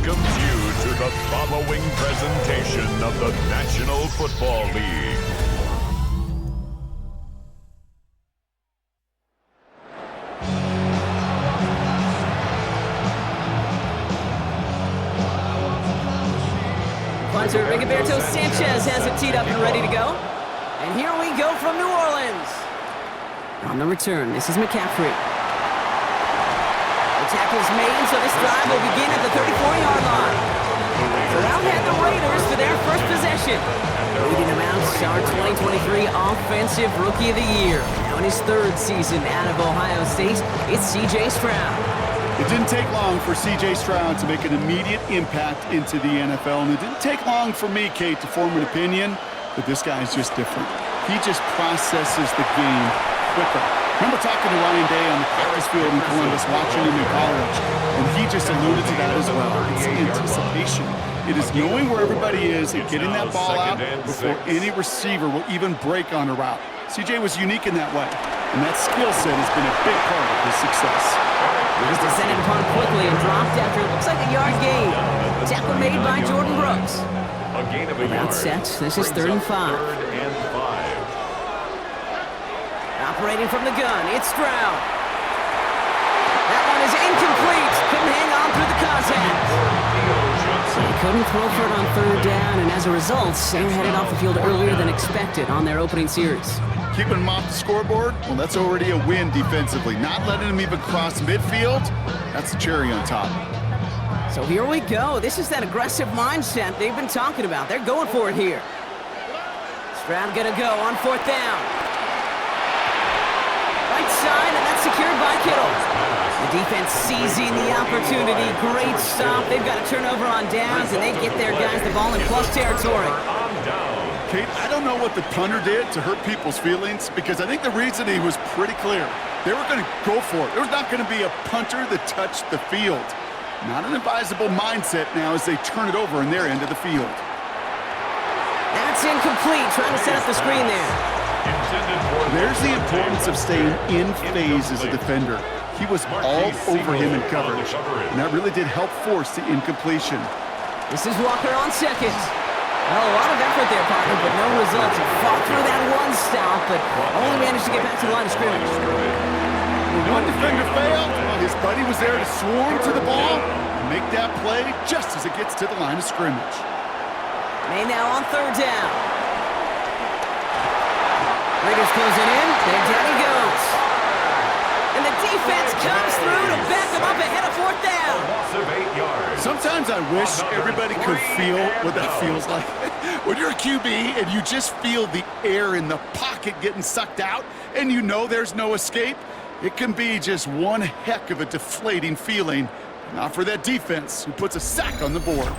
welcomes you to the following presentation of the National Football League. Punter Rigoberto Sanchez has it teed up and ready to go. And here we go from New Orleans. On the return, this is McCaffrey. The tackle's made, so this drive will begin at the 34-yard line. So out head the Raiders for their first possession. Leading them out, our 2023 Offensive Rookie of the Year. Now in his third season out of Ohio State, it's C.J. Stroud. It didn't take long for C.J. Stroud to make an immediate impact into the NFL, and it didn't take long for me, Kate, to form an opinion, but this guy's just different. He just processes the game quicker. Remember talking to Ryan Day on the practice field in Columbus, watching him in college, and he just alluded to that as well. It's anticipation. It is knowing where everybody is and getting that ball out before any receiver will even break on a route. C.J. was unique in that way, and that skill set has been a big part of his success. He was descended upon quickly and dropped after it looks like a yard gain. Tackle made by Jordan Brooks. Route set. This is 3rd and 5. Operating from the gun, it's Stroud. That one is incomplete. Couldn't hang on through the contact. So he couldn't throw for it on 3rd down, and as a result, they're headed off the field earlier than expected on their opening series. Keeping him off the scoreboard, well, that's already a win defensively. Not letting him even cross midfield, that's the cherry on top. So here we go. This is that aggressive mindset they've been talking about. They're going for it here. Stroud gonna go on 4th down. Right side, and that's secured by Kittle. The defense seizing the opportunity. Great stop. They've got a turnover on downs, and they get their guys the ball in plus territory. Kate, I don't know what the punter did to hurt people's feelings, because I think the reasoning was pretty clear. They were going to go for it. There's not going to be a punter that touched the field. Not an advisable mindset now as they turn it over in their end of the field. That's incomplete. Trying to set up the screen there. There's the importance of staying in phase as a defender. He was all over him in coverage, and that really did help force the incompletion. This is Walker on 2nd. Well, a lot of effort there, partner, but no results. He fought through that one stop, but only managed to get back to the line of scrimmage. When one defender failed, his buddy was there to swarm to the ball and make that play just as it gets to the line of scrimmage. May now on 3rd down. Raiders closing in. There down he goes. And the defense comes through to back him up ahead of 4th down. Sometimes I wish everybody could feel what that feels like. When you're a QB and you just feel the air in the pocket getting sucked out and you know there's no escape, it can be just one heck of a deflating feeling. Not for that defense who puts a sack on the board.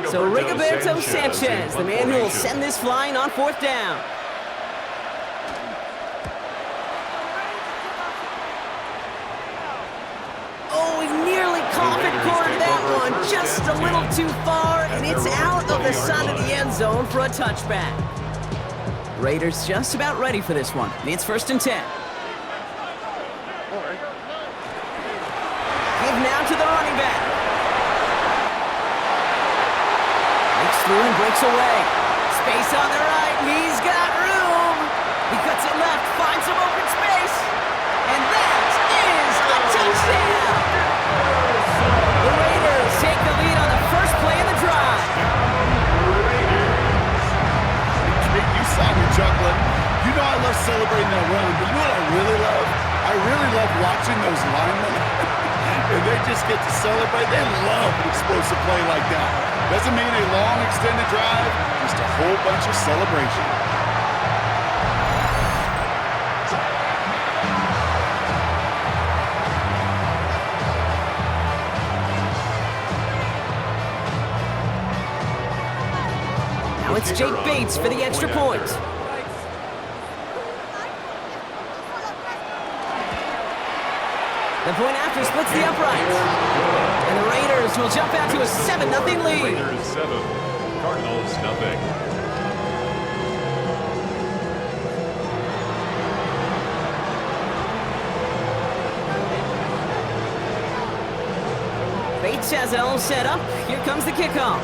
So Rigoberto Sanchez, the man who will send this flying on 4th down. Oh, he nearly coffin cornered that one, just a little too far, and it's out of the side of the end zone for a touchback. Raiders just about ready for this one. It's 1st and 10. Give now to the running back. Through and breaks away. Space on the right. He's got room. He cuts it left, finds some open space. And that is a touchdown. The Raiders take the lead on the first play of the drive. You saw me chuckling. You know I love celebrating that run, but you know what I really love? I really love watching those linemen. And they just get to celebrate. They love an explosive play like that. Doesn't mean a long extended drive, just a whole bunch of celebration. Now it's Jake Bates for the extra point. The point after splits the uprights. And the Raiders will jump out to a 7-0 lead. Raiders 7, Cardinals nothing. defense has it all set up. Here comes the kickoff.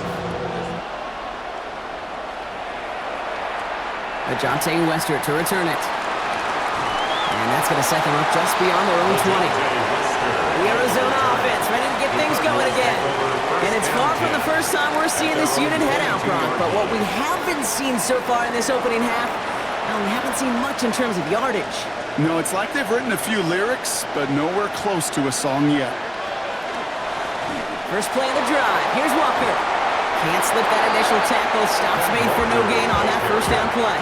Ajante Wester to return it. And that's going to set them up just beyond their own 20. The Arizona offense ready to get things going again. And it's far from the first time we're seeing this unit head out, Brock. But what we haven't seen so far in this opening half, well, we haven't seen much in terms of yardage. No, it's like they've written a few lyrics, but nowhere close to a song yet. First play of the drive. Here's Walker. Can't slip that initial tackle. Stops made for no gain on that first down play.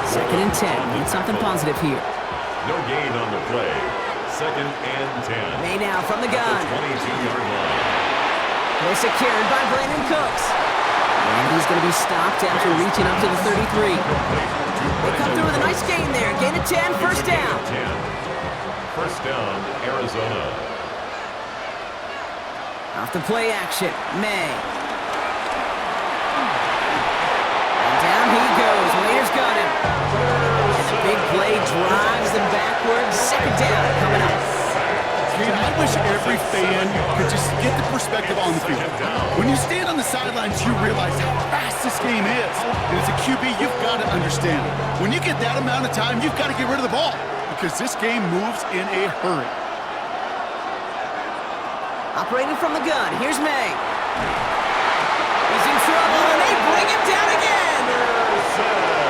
2nd and 10. Need something positive here. No gain on the play. 2nd and 10. May now from the gun. 22-yard line. Well secured by Brandon Cooks. And he's going to be stopped after reaching up to the 33. They come through with a nice gain there. Gain of 10, first down. 10. First down, Arizona. Off the play action, May. And down he goes. Raiders got him. And the big play drives them backwards. 2nd down coming up. I wish every fan could just get the perspective on the field. When you stand on the sidelines, you realize how fast this game is. And as a QB, you've got to understand. When you get that amount of time, you've got to get rid of the ball because this game moves in a hurry. Operating from the gun, here's May. He's in trouble, and they bring him down again.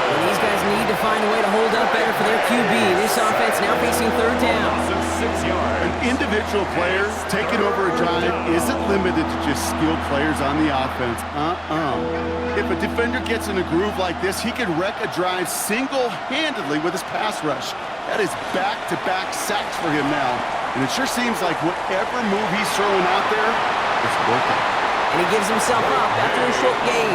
And these guys need to find a way to hold up better for their QB. This offense now facing 3rd down. 6 yards. An individual player taking over a drive isn't limited to just skilled players on the offense. If a defender gets in a groove like this, he can wreck a drive single-handedly with his pass rush. That is back-to-back sacks for him now. And it sure seems like whatever move he's throwing out there is working. And he gives himself up after a short gain.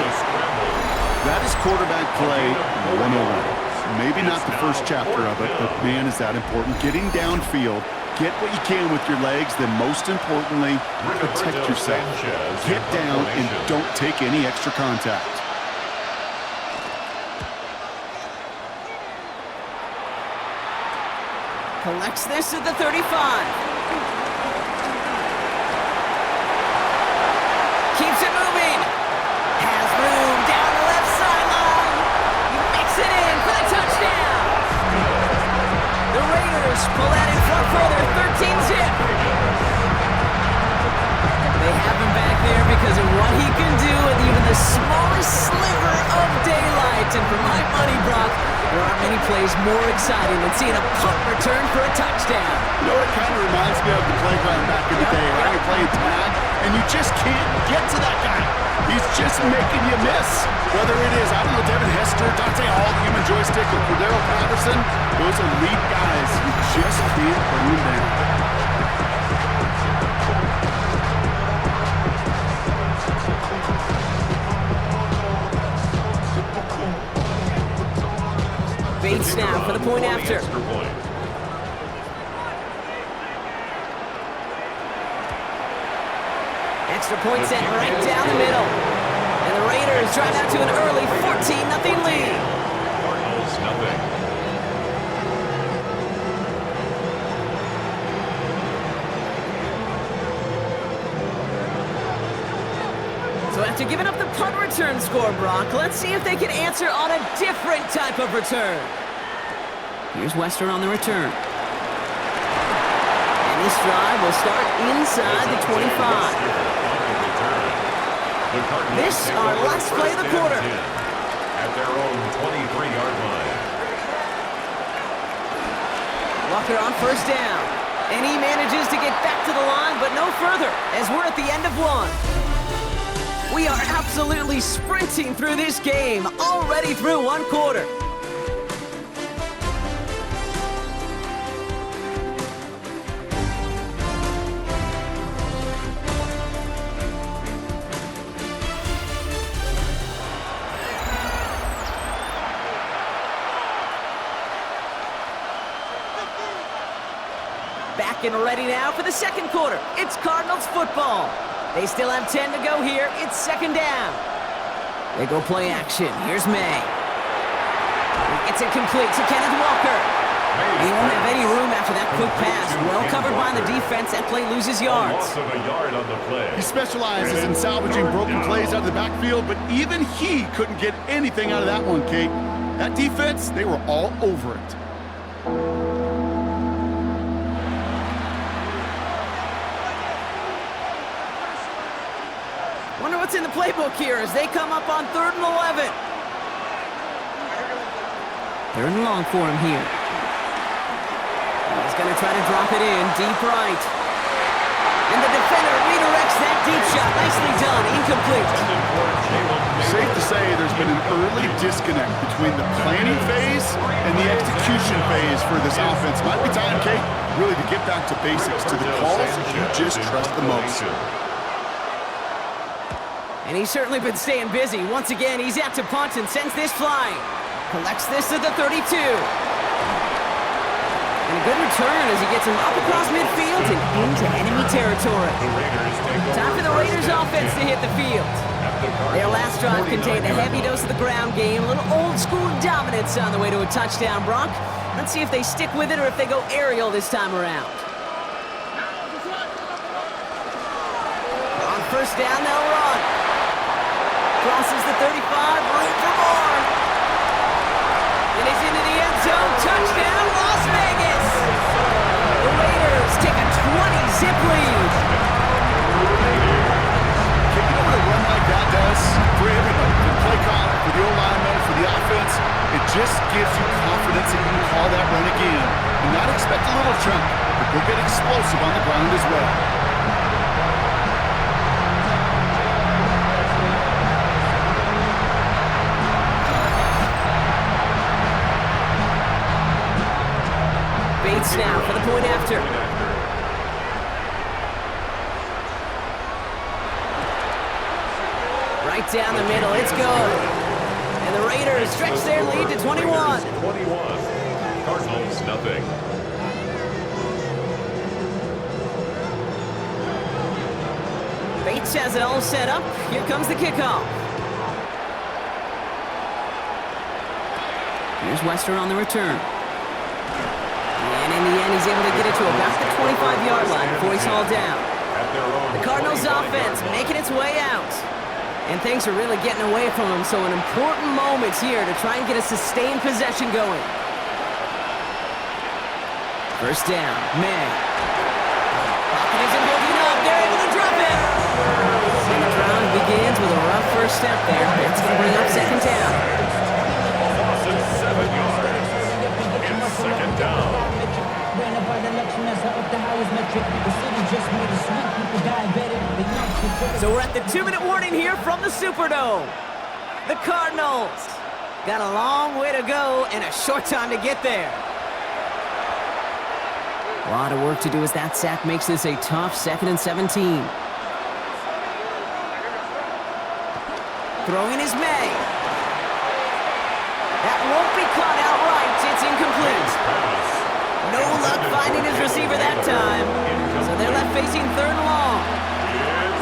That is quarterback play 101. Maybe not the first chapter of it, but man, is that important. Getting downfield, get what you can with your legs, then most importantly, protect yourself. Get down and don't take any extra contact. Collects this at the 35. Keeps it moving. Has room down the left sideline. He makes it in for the touchdown. The Raiders pull that in front for their 13-zip. They have him back there because of what he can do with even the smallest sliver of daylight. And for my money, Brock, there aren't many plays more exciting than seeing a punt return for a touchdown. You know, it kind of reminds me of the playground back in the day, right? You're playing tag, and you just can't get to that guy. He's just making you miss. Whether it is, I don't know, Devin Hester, Dante Hall, Human Joystick, or Cordero Patterson, those elite guys, you just can't bring them down. Bates now for the point after. Extra point sent right down the middle. And the Raiders drive out to an early 14-0 lead. Cardinals, nothing. So after giving up the punt return score, Brock, let's see if they can answer on a different type of return. Here's Western on the return. And this drive will start inside the 25. This our last play of the quarter. At their own 23-yard line. Walker on first down. And he manages to get back to the line, but no further, as we're at the end of one. We are absolutely sprinting through this game, already through one quarter. Back and ready now for the second quarter. It's Cardinals football. They still have 10 to go here. It's 2nd down. They go play action. Here's May. He gets it complete to Kenneth Walker. He won't have any room after that quick pass. Well covered by the defense. That play loses yards. Loss of a yard on the play. He specializes in salvaging broken plays out of the backfield, but even he couldn't get anything out of that one, Kate. That defense, they were all over it. Wonder what's in the playbook here as they come up on 3rd and 11. 3rd and long for him here. He's going to try to drop it in, deep right. And the defender redirects that deep shot. Nicely done, incomplete. Safe to say there's been an early disconnect between the planning phase and the execution phase for this offense. Might be time, Kate, really to get back to basics, to the calls you just trust the most. And he's certainly been staying busy. Once again, he's out to punt and sends this flying. Collects this at the 32. And a good return as he gets him up across midfield and into enemy territory. Time for the Raiders offense to hit the field. Their last drive contained a heavy dose of the ground game, a little old school dominance on the way to a touchdown, Brock. Let's see if they stick with it or if they go aerial this time around. On 1st down, they'll run. Crosses the 35, room for more. And he's into the end zone. Touchdown, Las Vegas. The Raiders take a 20-zip lead. You know what a run like that does for everybody, for the play caller, for the O-lineman, for the offense? It just gives you confidence that you can call that run again and not expect a little chunk, but go get explosive on the ground as well. Bates now for the point after. Right down the middle, it's good. And the Raiders stretch their lead to 21. 21. Cardinals, nothing. Bates has it all set up. Here comes the kickoff. Here's Wester on the return. And in the end, he's able to get it to about the 25-yard line before he's hauled down. The Cardinals offense making its way out. And things are really getting away from him, so an important moment here to try and get a sustained possession going. 1st down, May. Pocket isn't building up. They're able to drop it. And the drive begins with a rough first step there. That's going to bring up 2nd down. Loss of 7 yards. And 2nd down. So we're at the 2-minute warning here from the Superdome. The Cardinals got a long way to go and a short time to get there. A lot of work to do as that sack makes this a tough 2nd and 17. Throwing is May. That won't be caught outright. It's incomplete. No luck finding his receiver that time. So they're left facing 3rd and long.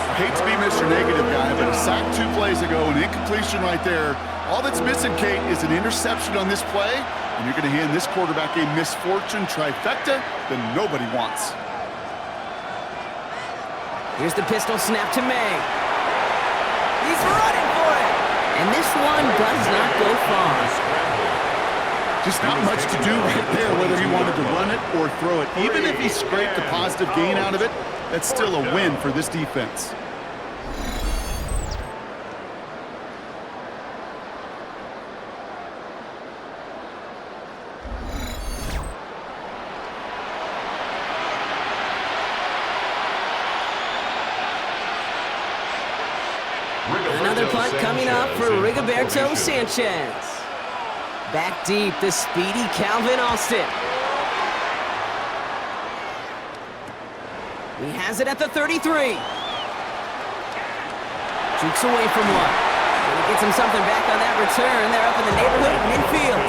I hate to be Mr. Negative guy, but a sack 2 plays ago, an incompletion right there. All that's missing, Kate, is an interception on this play, and you're going to hand this quarterback a misfortune trifecta that nobody wants. Here's the pistol snap to May. He's running for it. And this one does not go far. Just not much to do right there, whether he wanted to run it or throw it. Even if he scraped a positive gain out of it, that's still a win for this defense. Another punt coming up for Rigoberto Sanchez. Back deep, the speedy Calvin Austin. He has it at the 33. Jukes away from one. And he gets him something back on that return. They're up in the neighborhood of midfield.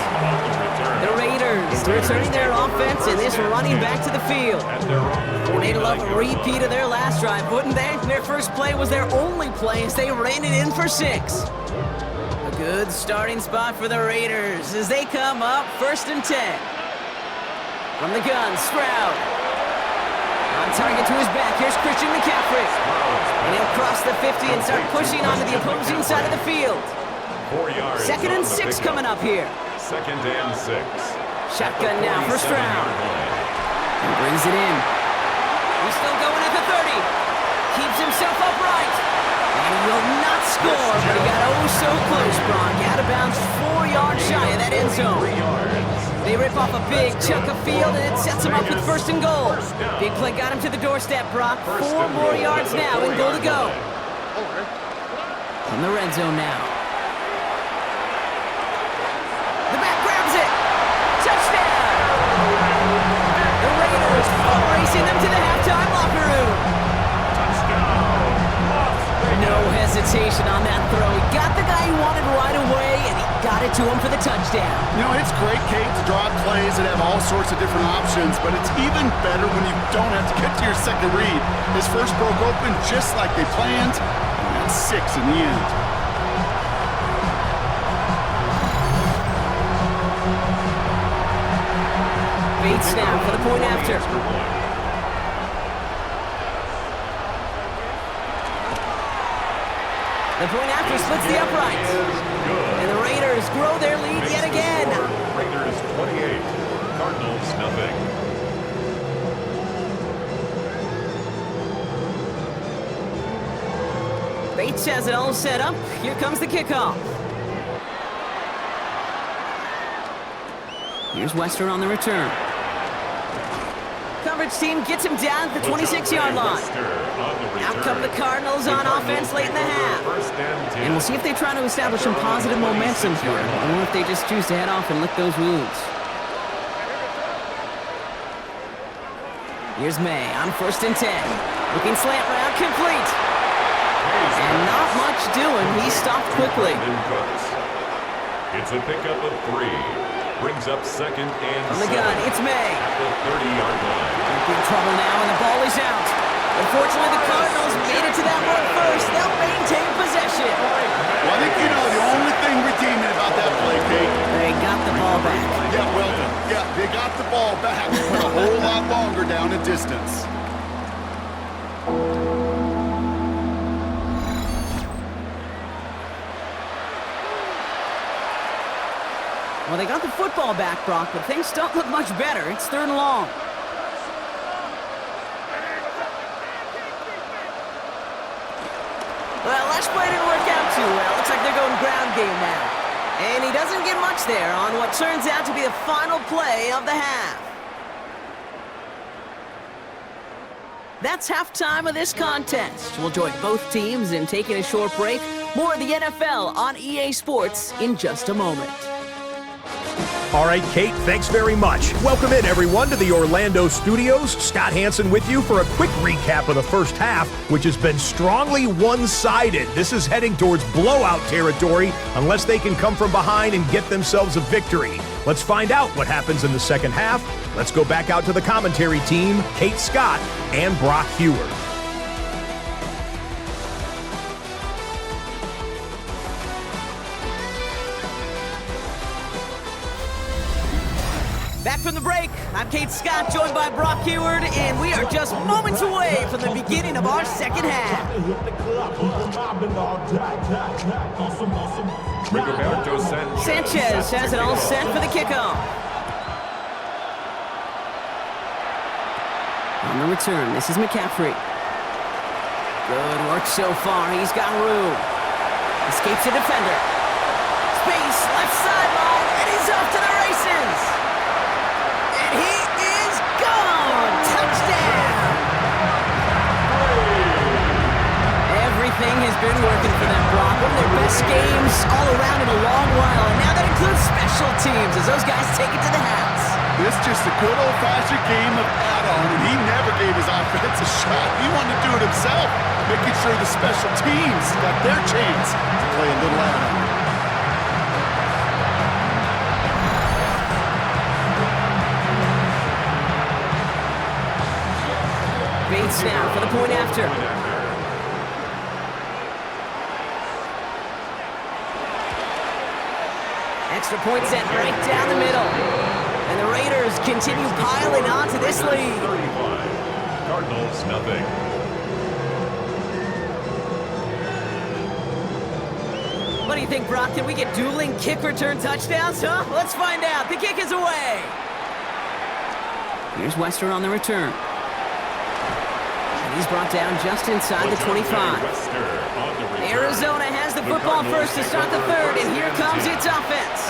The Raiders returning their offense and this running back to the field. And they'd love a repeat of their last drive, wouldn't they? Their first play was their only play as they ran it in for 6. A good starting spot for the Raiders as they come up 1st and 10. From the gun, Stroud. On target to his back, here's Christian McCaffrey. And he'll cross the 50 and start pushing onto the opposing side of the field. 4 yards. 2nd and 6 coming up here. 2nd and 6. Shotgun now for Stroud. And brings it in. He's still going at the 30. Keeps himself upright. And he will not score, but he got oh so close, Brock. Out of bounds 4 yards shy of that end zone. They rip off a big chunk of field, and it sets him up with 1st and goal. Big play got him to the doorstep, Brock. 4 more yards now and goal to go. From the red zone now. The back grabs it. Touchdown! The Raiders racing them to the halftime locker room. No hesitation on that throw. He got the guy he wanted right away, and he got it to him for the touchdown. You know, it's great, Kate, to draw plays that have all sorts of different options, but it's even better when you don't have to get to your second read. His first broke open just like they planned, and that's 6 in the end. Bates now for the point after. The point after splits the uprights. And the Raiders grow their lead yet again. Raiders 28, Cardinals nothing. Bates has it all set up. Here comes the kickoff. Here's Wester on the return. Coverage team gets him down at the 26-yard line. Out come the Cardinals on offense late in the half. And we'll see if they try to establish some positive momentum here, or if they just choose to head off and lick those wounds. Here's May on 1st and 10. Looking slant route, complete. And not much doing. He stopped quickly. It's a pickup of 3. Brings up 2nd and From the gun, it's May. At the 30-yard line. Big trouble now, and the ball is out. Unfortunately, the Cardinals made it to that one first. They'll maintain possession. Well, I think you know the only thing redeeming about that play, Kate. They got the ball back. Yeah, well done. Yeah, they got the ball back. Went a whole lot longer down a distance. Well, they got the football back, Brock, but things don't look much better. It's 3rd and long. Well, last play didn't work out too well. Looks like they're going ground game now. And he doesn't get much there on what turns out to be the final play of the half. That's halftime of this contest. We'll join both teams in taking a short break. More of the NFL on EA Sports in just a moment. All right, Kate, thanks very much. Welcome in, everyone, to the Orlando studios. Scott Hansen with you for a quick recap of the first half, which has been strongly one-sided. This is heading towards blowout territory unless they can come from behind and get themselves a victory. Let's find out what happens in the second half. Let's go back out to the commentary team, Kate Scott and Brock Heward. Back from the break, I'm Kate Scott, joined by Brock Heward, and we are just moments away from the beginning of our second half. Sanchez has it all set for the kickoff. On the return, this is McCaffrey. Good work so far, he's got room. Escapes a defender. Space, left sideline, and he's off to the races. And he is gone! Touchdown! Everything has been working for them, Brock. One of their best games all around in a long while. And now that includes special teams as those guys take it to the house. This just a good old-fashioned game of add-on, and he never gave his offense a shot. He wanted to do it himself, making sure the special teams got their chance to play a little add-on. Bates now for the point after. Extra point set right down the middle. And the Raiders continue piling on to this lead. 35. Cardinals, nothing. What do you think, Brock? Can we get dueling kick return touchdowns, huh? Let's find out. The kick is away. Here's Wester on the return. And he's brought down just inside the 25. Arizona has the football first to start the third, and here comes its offense.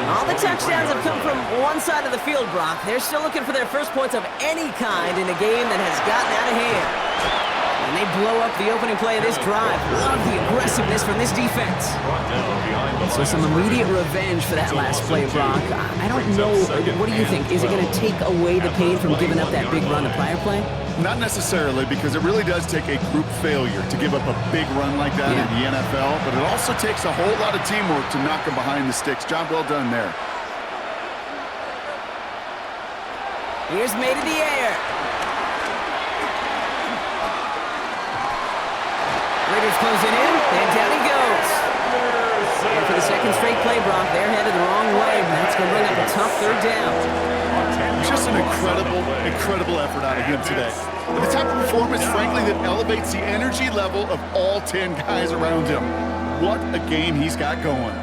All the touchdowns have come from one side of the field, Brock. They're still looking for their first points of any kind in a game that has gotten out of hand. And they blow up the opening play of this drive. Love the aggressiveness from this defense. So some immediate revenge for that last play, Brock. I don't know. What do you think? Is it going to take away the pain from giving up that big run the prior play? Not necessarily, because it really does take a group failure to give up a big run like that in the NFL, but it also takes a whole lot of teamwork to knock them behind the sticks. Job well done there. Here's made in the air. Raiders closing in, and down he goes. And for the second straight play, Brock, they're headed the wrong way. That's going to bring up a tough third down. Just an incredible effort out of him today. And the type of performance, frankly, that elevates the energy level of all 10 guys around him. What a game he's got going.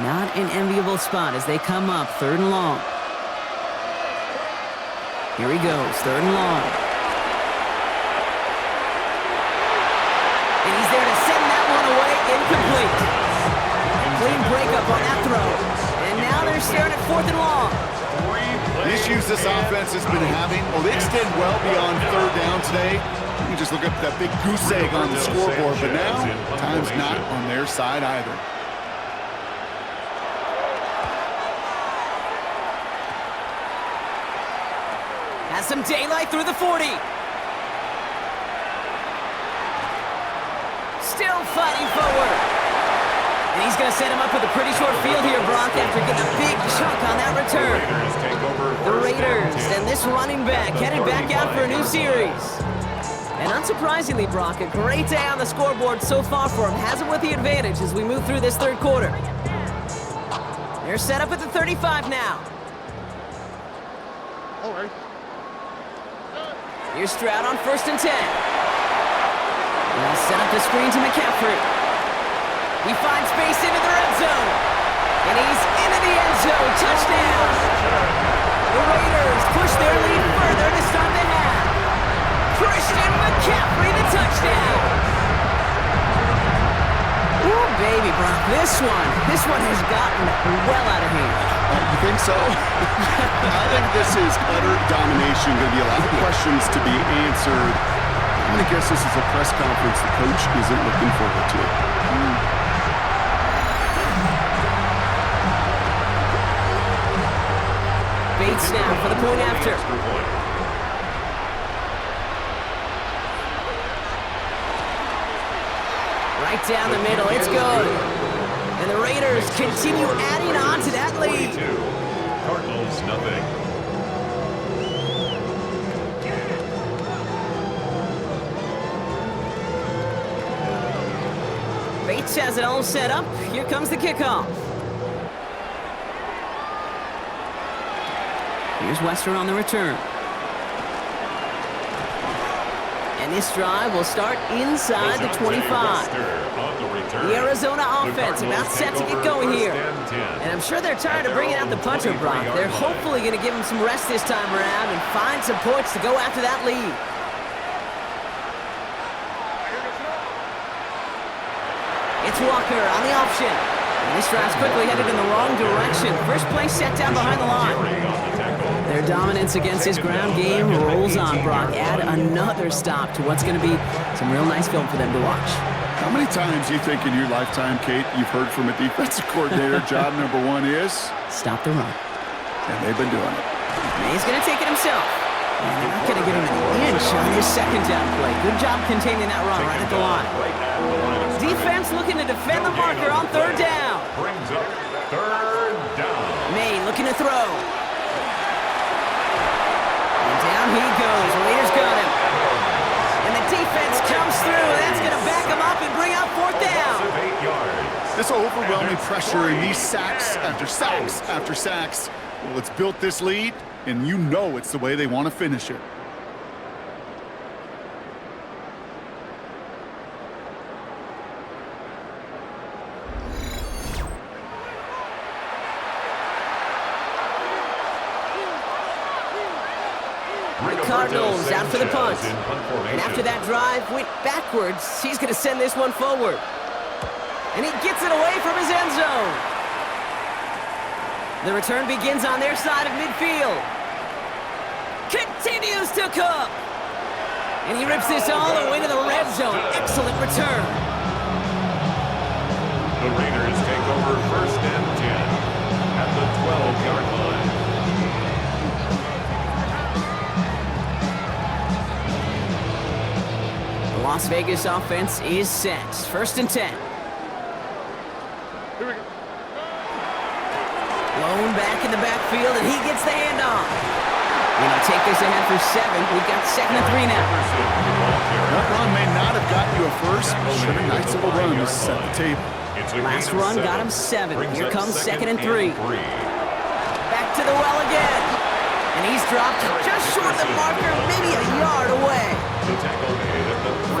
Not an enviable spot as they come up, third and long. Here he goes, third and long. And he's there to send that one away, incomplete. Clean breakup on that throw. And now they're staring at fourth and long. The issues this offense has been having, they extend well beyond third down today. You can just look up that big goose egg on the scoreboard, but now time's not on their side either. Has some daylight through the 40. Still fighting forward. And he's going to set him up with a pretty short field here, Brock, after getting a big chunk on that return. The Raiders and this running back headed back out for a new series. And unsurprisingly, Brock, a great day on the scoreboard so far for him. Has him with the advantage as we move through this third quarter. They're set up at the 35 now. All right. Here's Stroud on 1st and 10. They'll set up the screen to McCaffrey. He finds space into the red zone. And he's into the end zone. Touchdown. The Raiders push their lead further to start the half. Christian McCaffrey, the touchdown. Oh, baby, Brock. This one has gotten well out of hand. You think so? I think this is utter domination. Going to be a lot of questions to be answered. I'm going to guess this is a press conference the coach isn't looking forward to. Bates now for the point after. Right down the middle, it's good. And the Raiders continue adding on to that lead. Cardinals, nothing. Bates has it all set up. Here comes the kickoff. Here's Wester on the return. And this drive will start inside the 25. The Arizona offense about set to get going here. And I'm sure they're tired of bringing out the punter, Brock. They're hopefully going to give him some rest this time around and find some points to go after that lead. It's Walker on the option. And this drive's quickly headed in the wrong direction. First play set down behind the line. Their dominance against his ground game rolls on, Brock. Add another stop to what's going to be some real nice film for them to watch. How many times do you think in your lifetime, Kate, you've heard from a defensive coordinator, job number one is? Stop the run. And they've been doing it. And he's going to take it himself. And they're not going to give him an inch on this second down play. Good job containing that run right at the line. Defense looking to defend the marker on third down. Brings up third down. May looking to throw. And down he goes. Raiders got him. And the defense comes through. That's going to back him up and bring out fourth down. This this overwhelming pressure and these sacks after sacks after sacks, well, it's built this lead, and you know it's the way they want to finish it. The Cardinals out for the punt. And after that drive went backwards, he's going to send this one forward. And he gets it away from his end zone. The return begins on their side of midfield. Continues to cook. And he rips this all the way to the red zone. Excellent return. The Raiders take over 1st and 10 at the 12-yard line. The Las Vegas offense is set. 1st and 10. Lone back in the backfield, and he gets the handoff. And he'll take this ahead for 7. We've got 2nd and 3 now. That run may not have got you a first, but sure a nice little run to set the table. Last run got him 7. Here comes 2nd and 3. Back to the well again. And he's dropped just short of the marker, maybe a yard away.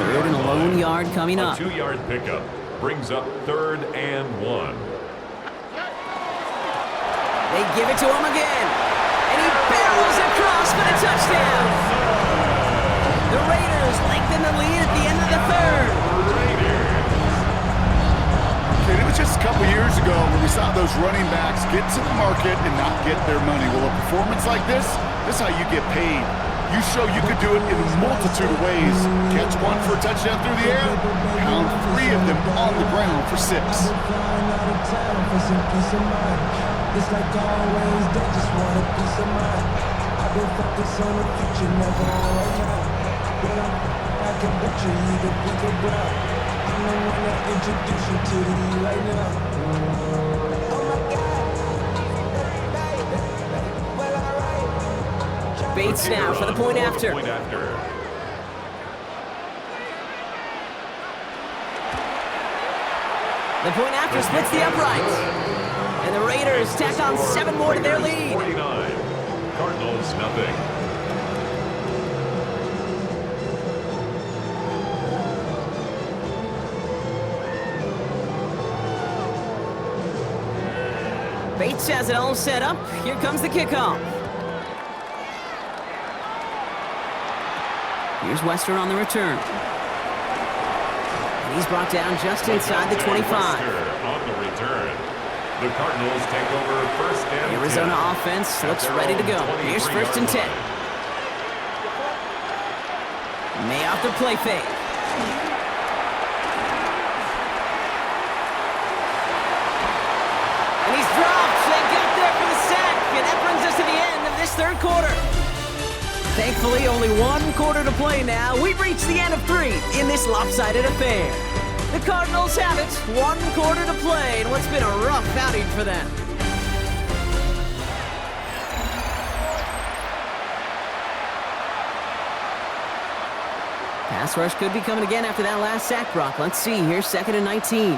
3rd and a lone yard coming up. A 2-yard pickup brings up 3rd and 1. They give it to him again. And he barrels across for the touchdown. The Raiders lengthen the lead at the end of the 3rd. Okay, it was just a couple years ago when we saw those running backs get to the market and not get their money. Well, a performance like this is how you get paid. You show you could do it in a multitude of ways. Catch one for a touchdown through the air, pound 3 of them on the ground for 6. It's like always, they just want a piece of mind. I've been focused on the future, never on right now. But I can bet you can pick a brown. I'm the one that introduced you to the E right now. Oh my God. Well, alright. Bates now for the point after. The point after splits the uprights. And the Raiders tack on 7 more to their lead. 49. Cardinals nothing. Bates has it all set up. Here comes the kickoff. Here's Wester on the return. And he's brought down just inside the 25. On the return. The Cardinals take over 1st and 10. Arizona offense looks ready to go. Here's 1st and 10. May off the play fake. And he's dropped. They got there for the sack. And that brings us to the end of this 3rd quarter. Thankfully, only 1 quarter to play now. We've reached the end of 3 in this lopsided affair. The Cardinals have it. 1 quarter to play in what's been a rough outing for them. Pass rush could be coming again after that last sack, Brock. Let's see. Here's 2nd and 19.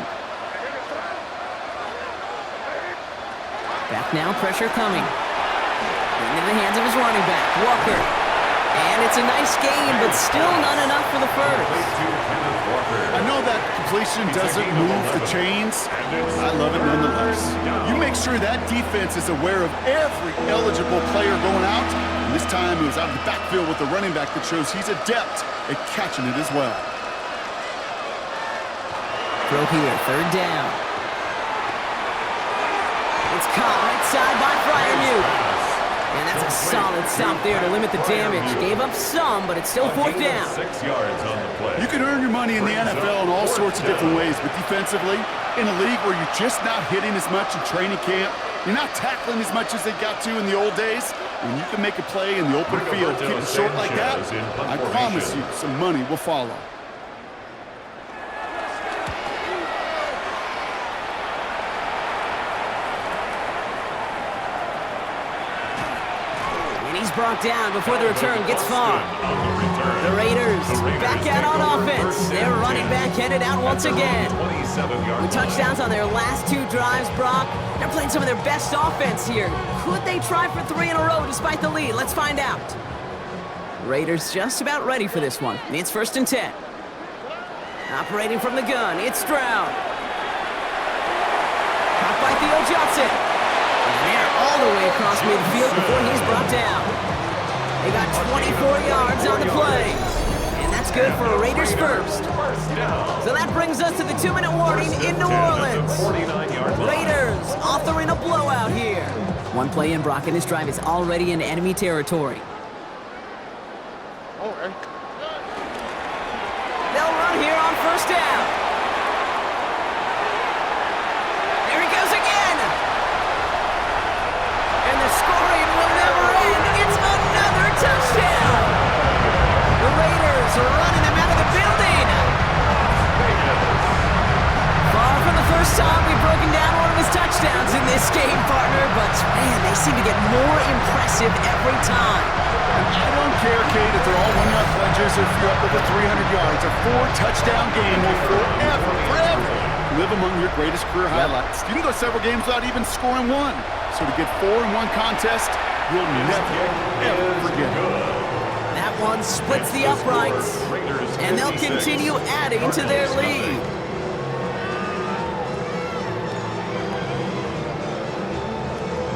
Back now, pressure coming. Into the hands of his running back, Walker. And it's a nice game, but still not enough for the first. I know that completion doesn't move the chains. I love it nonetheless. You make sure that defense is aware of every eligible player going out. And this time it was out of the backfield with the running back that shows he's adept at catching it as well. Throw here, 3rd down. It's caught right side by Freiermuth. And that's a solid stop there to limit the damage. Gave up some, but it's still 4th down. 6 yards on the play. You can earn your money in the NFL in all sorts of different ways, but defensively, in a league where you're just not hitting as much in training camp, you're not tackling as much as they got to in the old days, when you can make a play in the open field, keep it short like that, I promise you some money will follow. Brought down before the return gets far. The Raiders back out on offense. Their running back headed out once again. 7-yard line. Touchdowns on their last 2 drives, Brock. They're playing some of their best offense here. Could they try for 3 in a row despite the lead? Let's find out. Raiders just about ready for this one. It's 1st and 10. Operating from the gun, it's Stroud. Caught by Theo Johnson. And they're all the way across midfield before he's brought down. They got 24 yards on the play. And that's good for a Raiders first. So that brings us to the 2-minute warning in New Orleans. Raiders authoring a blowout here. One play in, Brock, and this drive is already in enemy territory. They'll run here on 1st down. There he goes again. And the scoring will never end. It's another touchdown. The Raiders are running them out of the building. Far from the first time we've broken down one of his touchdowns in this game, partner, but man, they seem to get more impressive every time. I don't care, Kate, if they're all 1-yard pledges or if you're up over 300 yards. A 4-touchdown game will forever live among your greatest career highlights. You can go several games without even scoring one. So to get 4 in one contest, you'll never, ever forget it. That one splits the uprights, and they'll continue adding to their lead.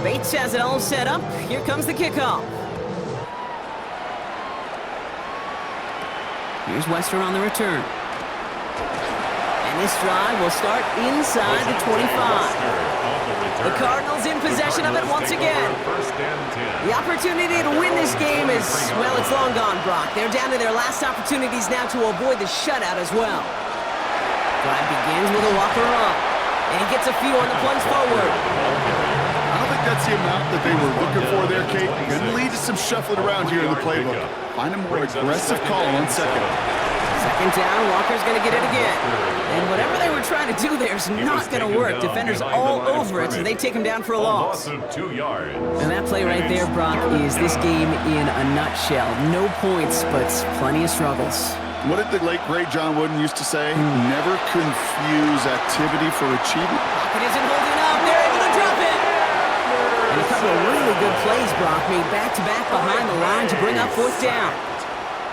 Bates has it all set up. Here comes the kickoff. Here's Western on the return. And this drive will start inside the 25. The Cardinals in possession of it once again. The opportunity to win this game is, well, it's long gone, Brock. They're down to their last opportunities now to avoid the shutout as well. Drive begins with a walker run. And he gets a few on the plunge forward. I don't think that's the amount that they were looking for there, Kate. Going to lead to some shuffling around here in the playbook. Find a more aggressive call on 2nd. 2nd down, Walker's going to get it again. And whatever they were trying to do there is not going to work. Defenders all over it, so they take him down for a loss. Of 2 yards. And that play right there, Brock, is this game in a nutshell. No points, but plenty of struggles. What did the late, great John Wooden used to say? Never confuse activity for achievement. It isn't holding up. They're able to drop it. And a couple of really good plays, Brock, made back-to-back behind the line to bring up 4th down.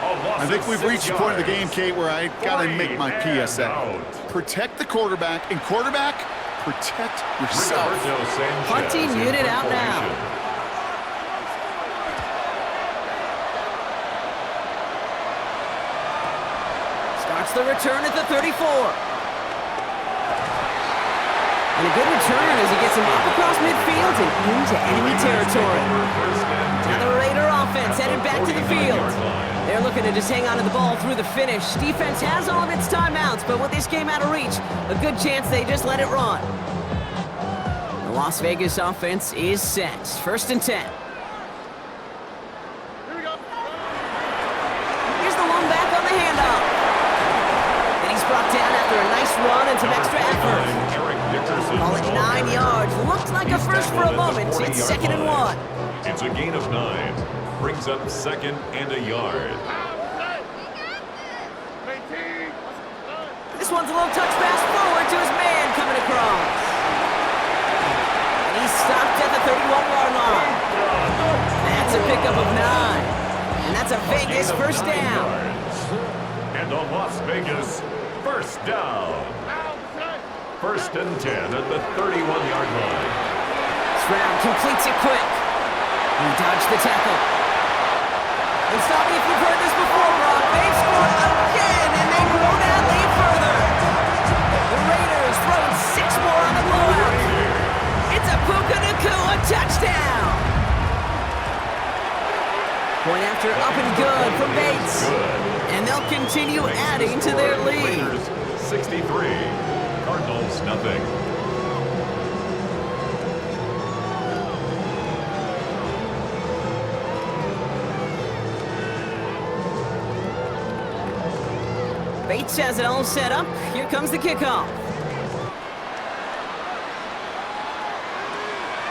I think we've reached the point of the game, Kate, where I got to make my PSA. Protect the quarterback, and quarterback, protect yourself. Punting unit out now. Starts the return at the 34. And a good return as he gets him up across midfield and into enemy territory. Now the Raider offense headed back to the field. They're looking to just hang on to the ball through the finish. Defense has all of its timeouts, but with this game out of reach, a good chance they just let it run. The Las Vegas offense is set. 1st and 10. Here's the one back on the handoff. And he's brought down after a nice run and some extra effort. Dickerson. Call it 9 yards. Looked like a first for a moment. It's 2nd and 1. It's a gain of 9. Brings up 2nd and a yard. This one's a little touch pass forward to his man coming across. And he's stopped at the 31-yard line. That's a pickup of 9. And that's a Vegas 1st down. And a Las Vegas 1st down. 1st and 10 at the 31-yard line. Stroud completes it quick. He dodged the tackle. And stop me if you've heard this before, Brock. They've scored again, and they grow that lead further. The Raiders throwing 6 more on the blowout. It's a Puka Nacua touchdown. Point after up and good from Bates. And they'll continue adding to their lead. Raiders 63, Cardinals nothing. Bates has it all set up. Here comes the kickoff.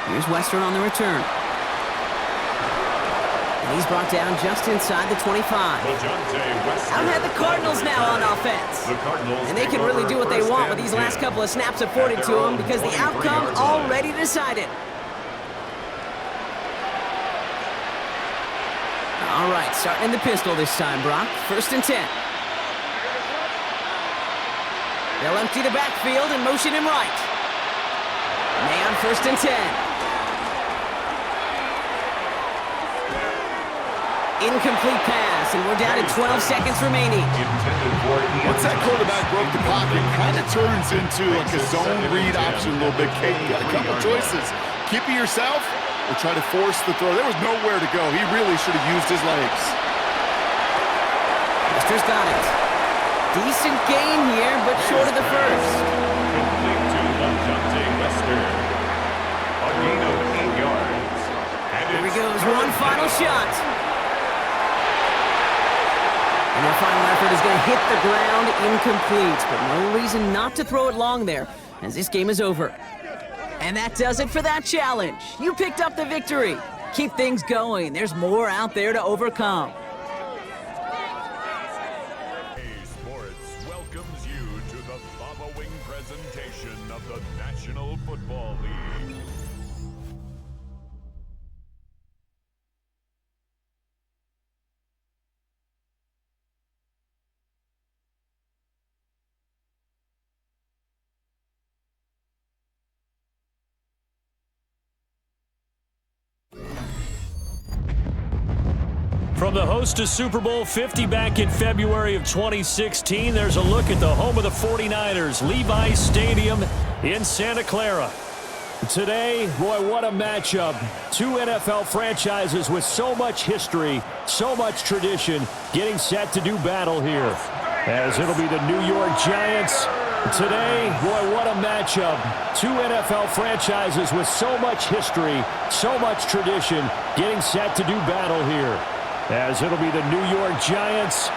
Here's Western on the return. And He's brought down just inside the 25. I've had the Cardinals now on offense. And they can really do what they want with these last couple of snaps afforded to them because the outcome already decided. All right, starting in the pistol this time, Brock. 1st and 10. They'll empty the backfield and motion him right. May on 1st and 10. Incomplete pass, and we're down to 12 seconds remaining. Once that quarterback broke the pocket, kind of turns into like a zone read option a little bit. Kate, you got a couple choices. Keep it yourself or try to force the throw. There was nowhere to go. He really should have used his legs. Mister's got it. Decent gain here, but short of the first. Complete to Lachante Wester. A gain of 8 yards. Here he goes, one final shot. And their final effort is going to hit the ground incomplete, but no reason not to throw it long there, as this game is over. And that does it for that challenge. You picked up the victory. Keep things going. There's more out there to overcome. Sports welcomes you to the following presentation of the National Football League. From the host to Super Bowl 50 back in February of 2016, there's a look at the home of the 49ers, Levi's Stadium in Santa Clara. Today, boy, what a matchup. 2 NFL franchises with so much history, so much tradition, getting set to do battle here. As it'll be the New York Giants. Today, boy, what a matchup. 2 NFL franchises with so much history, so much tradition, getting set to do battle here. As it'll be the New York Giants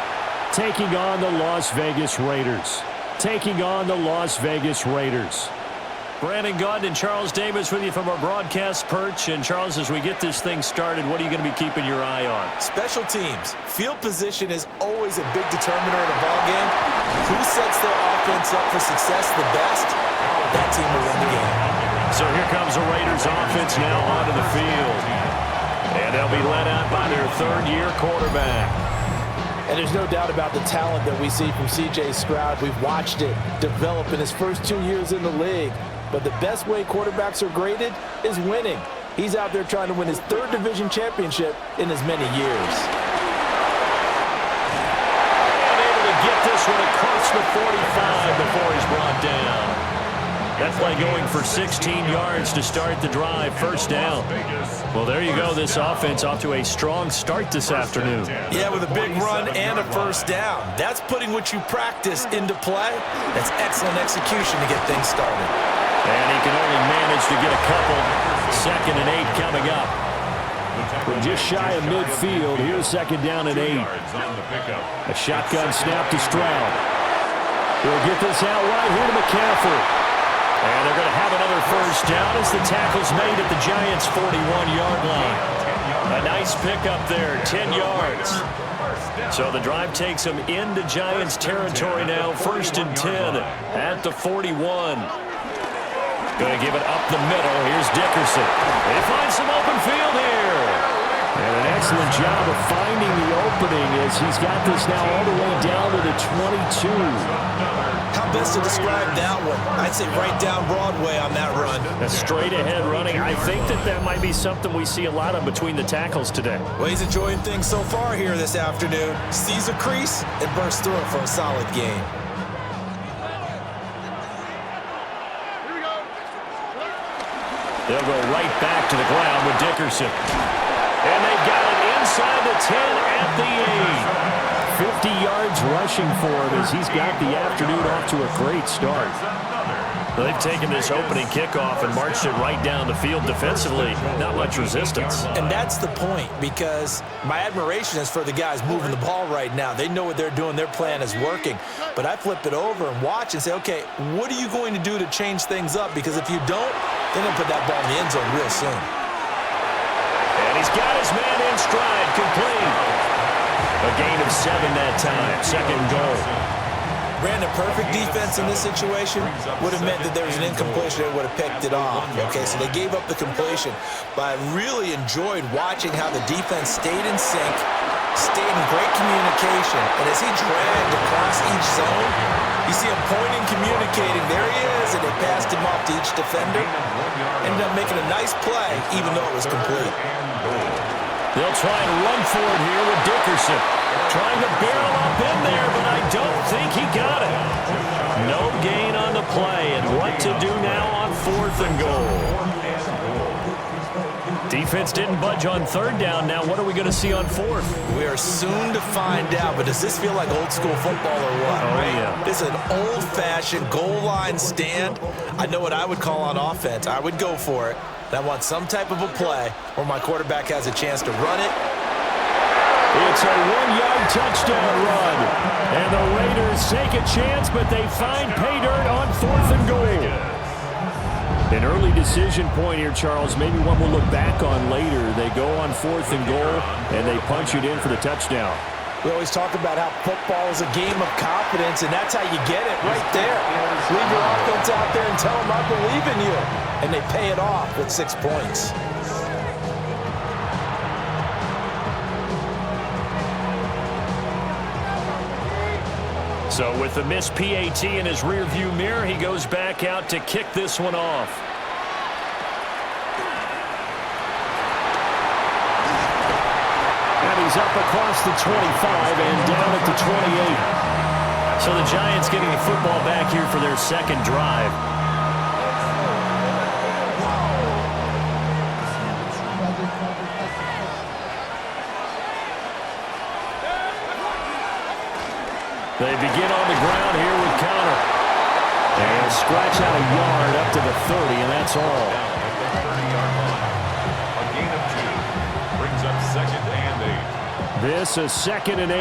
taking on the Las Vegas Raiders. Taking on the Las Vegas Raiders. Brandon Gaudin and Charles Davis with you from our broadcast perch. And Charles, as we get this thing started, what are you going to be keeping your eye on? Special teams. Field position is always a big determiner in a ball game. Who sets their offense up for success the best, that team will win the game. So here comes the Raiders offense now onto the field. And they'll be led out by their 3rd-year quarterback. And there's no doubt about the talent that we see from C.J. Stroud. We've watched it develop in his first 2 years in the league. But the best way quarterbacks are graded is winning. He's out there trying to win his 3rd division championship in as many years. And able to get this one across the 45 before he's brought down. That play going for 16 yards to start the drive. 1st down. Well, there you go. This offense off to a strong start this afternoon. Yeah, with a big run and a 1st down. That's putting what you practice into play. That's excellent execution to get things started. And he can only manage to get a couple. 2nd and 8 coming up. We're just shy of midfield. Here's 2nd down and 8. A shotgun snap to Stroud. He'll get this out right here to McCaffrey. And they're going to have another 1st down as the tackle's made at the Giants' 41-yard line. A nice pickup there, 10 yards. So the drive takes them into Giants territory now, 1st and 10 at the 41. Going to give it up the middle. Here's Dickerson. He finds some open field here. And an excellent job of finding the opening as he's got this now all the way down to the 22. How best to describe that one? I'd say right down Broadway on that run. A straight-ahead running. I think that might be something we see a lot of between the tackles today. Well, he's enjoying things so far here this afternoon. Sees a crease and bursts through it for a solid gain. They'll go right back to the ground with Dickerson. And they've got it inside the 10 at the 8. 50 yards rushing for him as he's got the afternoon off to a great start. Well, they've taken this opening kickoff and marched it right down the field defensively. Not much resistance. And that's the point, because my admiration is for the guys moving the ball right now. They know what they're doing. Their plan is working. But I flip it over and watch and say, okay, what are you going to do to change things up? Because if you don't, they're going to put that ball in the end zone real soon. And he He's got his man in stride, complete. A gain of 7 that time, second goal. Brandon, perfect defense in this situation would have meant that there was an incompletion. They would have picked it off. Okay, so they gave up the completion. But I really enjoyed watching how the defense stayed in sync, stayed in great communication. And as he dragged across each zone, you see him pointing, communicating. There he is, and they passed him off to each defender. Ended up making a nice play, even though it was complete. They'll try and run for it here with Dickerson. Trying to barrel up in there, but I don't think he got it. No gain on the play, and what to do now on 4th and goal. Defense didn't budge on 3rd down. Now what are we going to see on 4th? We are soon to find out, but does this feel like old school football or what? Oh, right? yeah. This is an old-fashioned goal line stand. I know what I would call on offense. I would go for it. And I want some type of a play where my quarterback has a chance to run it. It's a 1-yard touchdown run. And the Raiders take a chance, but they find pay dirt on 4th and goal. An early decision point here, Charles. Maybe one we'll look back on later. They go on 4th and goal, and they punch it in for the touchdown. We always talk about how football is a game of confidence, and that's how you get it right there. Leave your offense out there and tell them I believe in you. And they pay it off with 6 points. So with the missed PAT in his rearview mirror, he goes back out to kick this one off. And he's up across the 25 and down at the 28. So the Giants getting the football back here for their 2nd drive. They begin on the ground here with Connor. And scratch out a yard up to the 30, and that's all. A gain of 2 brings up 2nd and 8. This is 2nd and 8.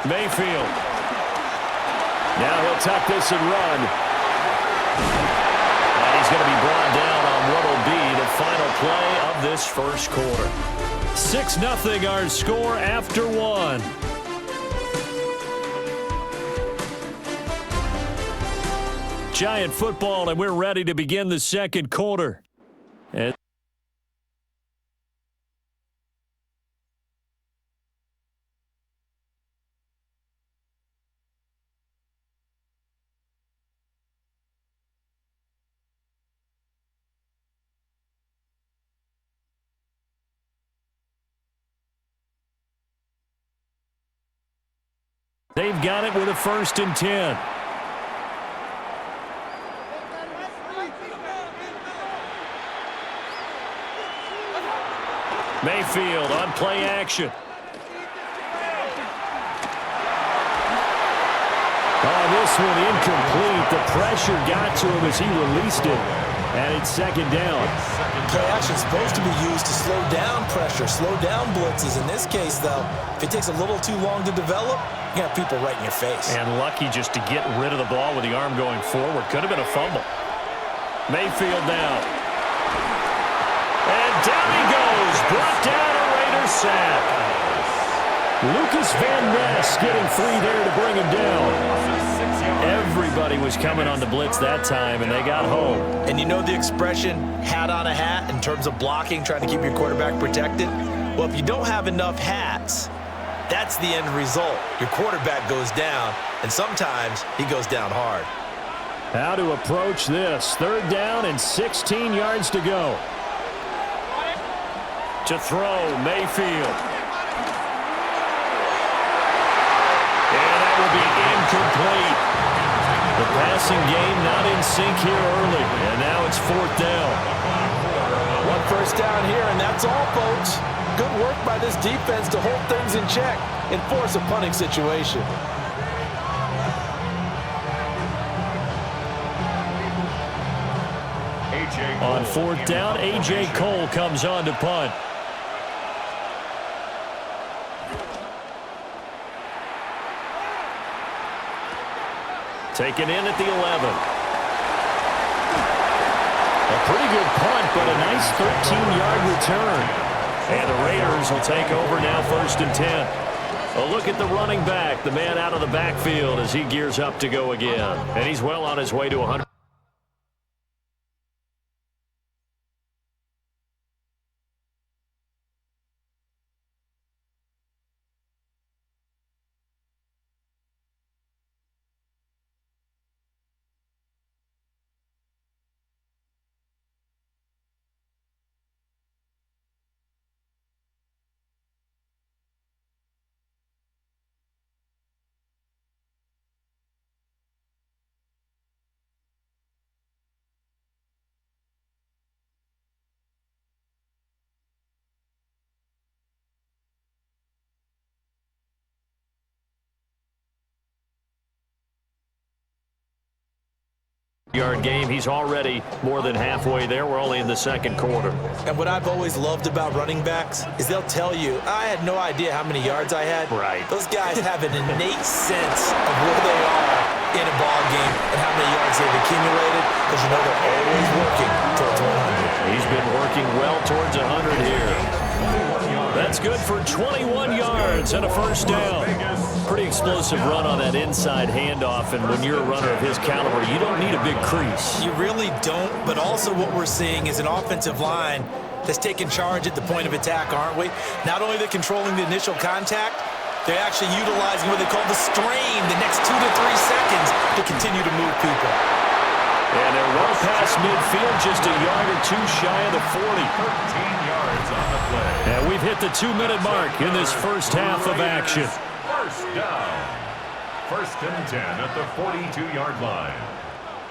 Mayfield. Now he'll tuck this and run. And he's going to be brought down on what will be the final play of this 1st quarter. 6-0 our score after 1. Giant football, and we're ready to begin the 2nd quarter. They've got it with a 1st and 10. Mayfield on play action. Oh, this one incomplete. The pressure got to him as he released it. And it's 2nd down. Play action is supposed to be used to slow down pressure, slow down blitzes. In this case, though, if it takes a little too long to develop, you have people right in your face. And lucky just to get rid of the ball with the arm going forward. Could have been a fumble. Mayfield now. And down he goes. Brought down a Raider sack. Lucas Van Ness getting 3 there to bring him down. Everybody was coming on the blitz that time, and they got home. And you know the expression, hat on a hat, in terms of blocking, trying to keep your quarterback protected? Well, if you don't have enough hats, that's the end result. Your quarterback goes down, and sometimes he goes down hard. How to approach this. 3rd down and 16 yards to go. To throw, Mayfield. And that will be incomplete. The passing game not in sync here early, and now it's 4th down. 1 first down here, and that's all, folks. Good work by this defense to hold things in check and force a punting situation. On 4th down, A.J. Cole comes on to punt. Taken in at the 11. pretty good punt, but a nice 13-yard return. And the Raiders will take over now, 1st and 10. A look at the running back, the man out of the backfield as he gears up to go again. And he's well on his way to 100. Yard game. He's already more than halfway there. We're only in the second quarter. And what I've always loved about running backs is they'll tell you, I had no idea how many yards I had. Right. Those guys have an innate sense of where they are in a ball game and how many yards they've accumulated, because you know they're always working towards 100. He's been working well towards 100 here. That's good for 21 yards and a 1st down. Pretty explosive run on that inside handoff, and when you're a runner of his caliber, you don't need a big crease. You really don't, but also what we're seeing is an offensive line that's taking charge at the point of attack, aren't we? Not only they're controlling the initial contact, they're actually utilizing what they call the strain the next 2 to 3 seconds to continue to move people. And they're well past midfield, just a yard or two shy of the 40. 13 yards on the play. And we've hit the 2-minute mark in this first half of action. 1st down. 1st and 10 at the 42-yard line.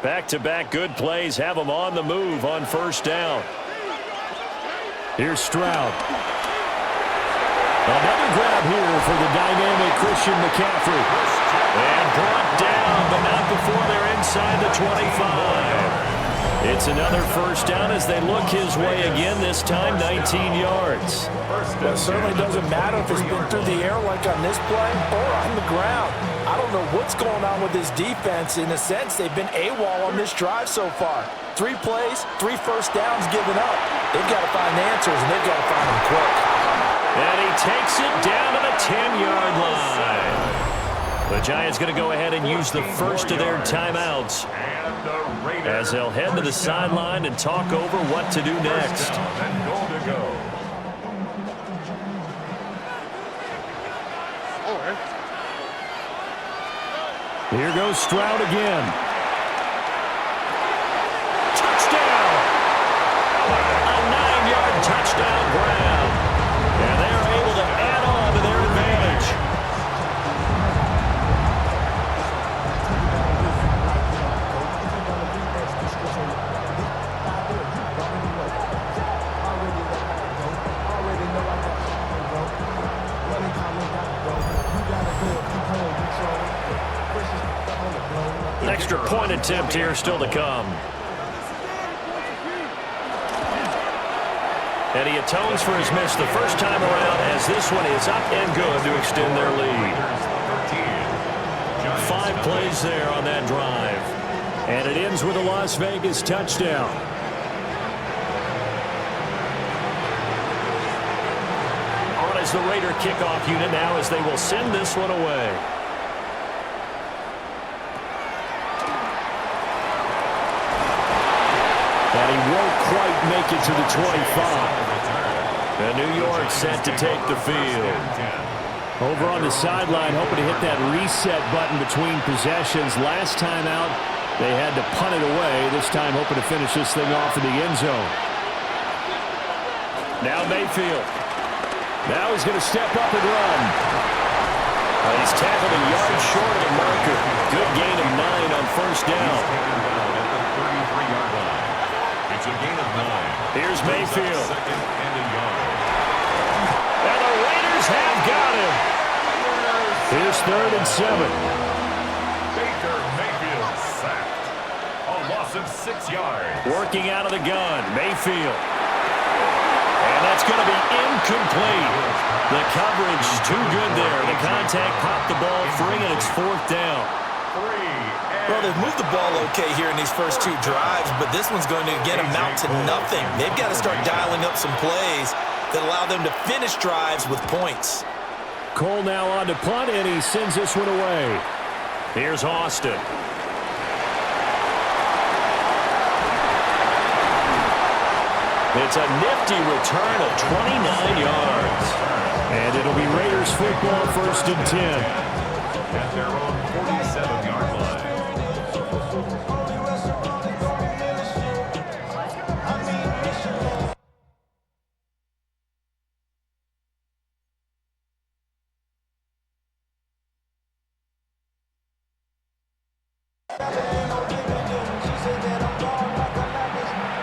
Back-to-back good plays have them on the move on 1st down. Here's Stroud. Another grab here for the dynamic Christian McCaffrey. And brought down, but not before they're inside the 25. It's another 1st down as they look his way again, this time 19 yards. Well, it certainly doesn't matter if it's been through the air like on this play or on the ground. I don't know what's going on with this defense. In a sense, they've been AWOL on this drive so far. 3 plays, 3 1st downs given up. They've got to find answers, and they've got to find them quick. And he takes it down to the 10-yard line. The Giants going to go ahead and use the first of their timeouts as they'll head to the sideline and talk over what to do next. Here goes Stroud again. Touchdown! A 9-yard touchdown grab. And they're able to add on to their advantage. Extra point attempt here still to come. And he atones for his miss the first time around as this one is up and good to extend their lead. 5 plays there on that drive. And it ends with a Las Vegas touchdown. On as the Raider kickoff unit now as they will send this one away. And he won't quite make it to the 25. And New York set to take the field. Over on the sideline, hoping to hit that reset button between possessions. Last time out, they had to punt it away. This time, hoping to finish this thing off in the end zone. Now Mayfield. Now he's going to step up and run. He's tackled a yard short of the marker. Good gain of 9 on 1st down. It's a gain of 9. Here's Mayfield. Second and a yard. And the Raiders have got him. Here's 3rd and 7. Baker Mayfield sacked. A loss of 6 yards. Working out of the gun, Mayfield. And that's going to be incomplete. The coverage too good there. The contact popped the ball free, and it's 4th down. Well, they've moved the ball okay here in these first two drives, but this one's going to, again, amount to nothing. They've got to start dialing up some plays that allow them to finish drives with points. Cole now on to punt, and he sends this one away. Here's Austin. It's a nifty return of 29 yards. And it'll be Raiders football, 1st and 10. At their own 47-yard line.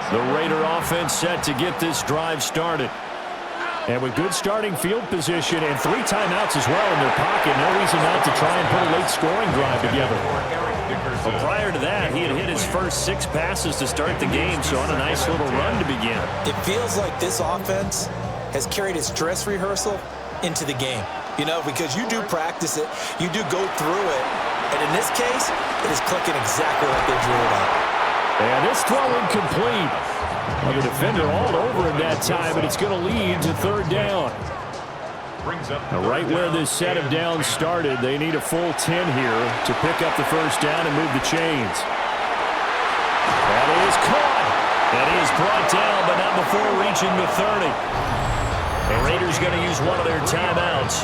The Raider offense set to get this drive started. And with good starting field position and 3 timeouts as well in their pocket, no reason not to try and put a late scoring drive together. But prior to that, he had hit his first 6 passes to start the game, so on a nice little run to begin. It feels like this offense has carried its dress rehearsal into the game. You know, because you do practice it, you do go through it, and in this case, it is clicking exactly like they drew it up. And this throw incomplete. Well, the defender all over him that time, but it's going to lead to 3rd down. Now, right where this set of downs started, they need a full 10 here to pick up the 1st down and move the chains. That is caught. And he is brought down, but not before reaching the 30. The Raiders going to use one of their timeouts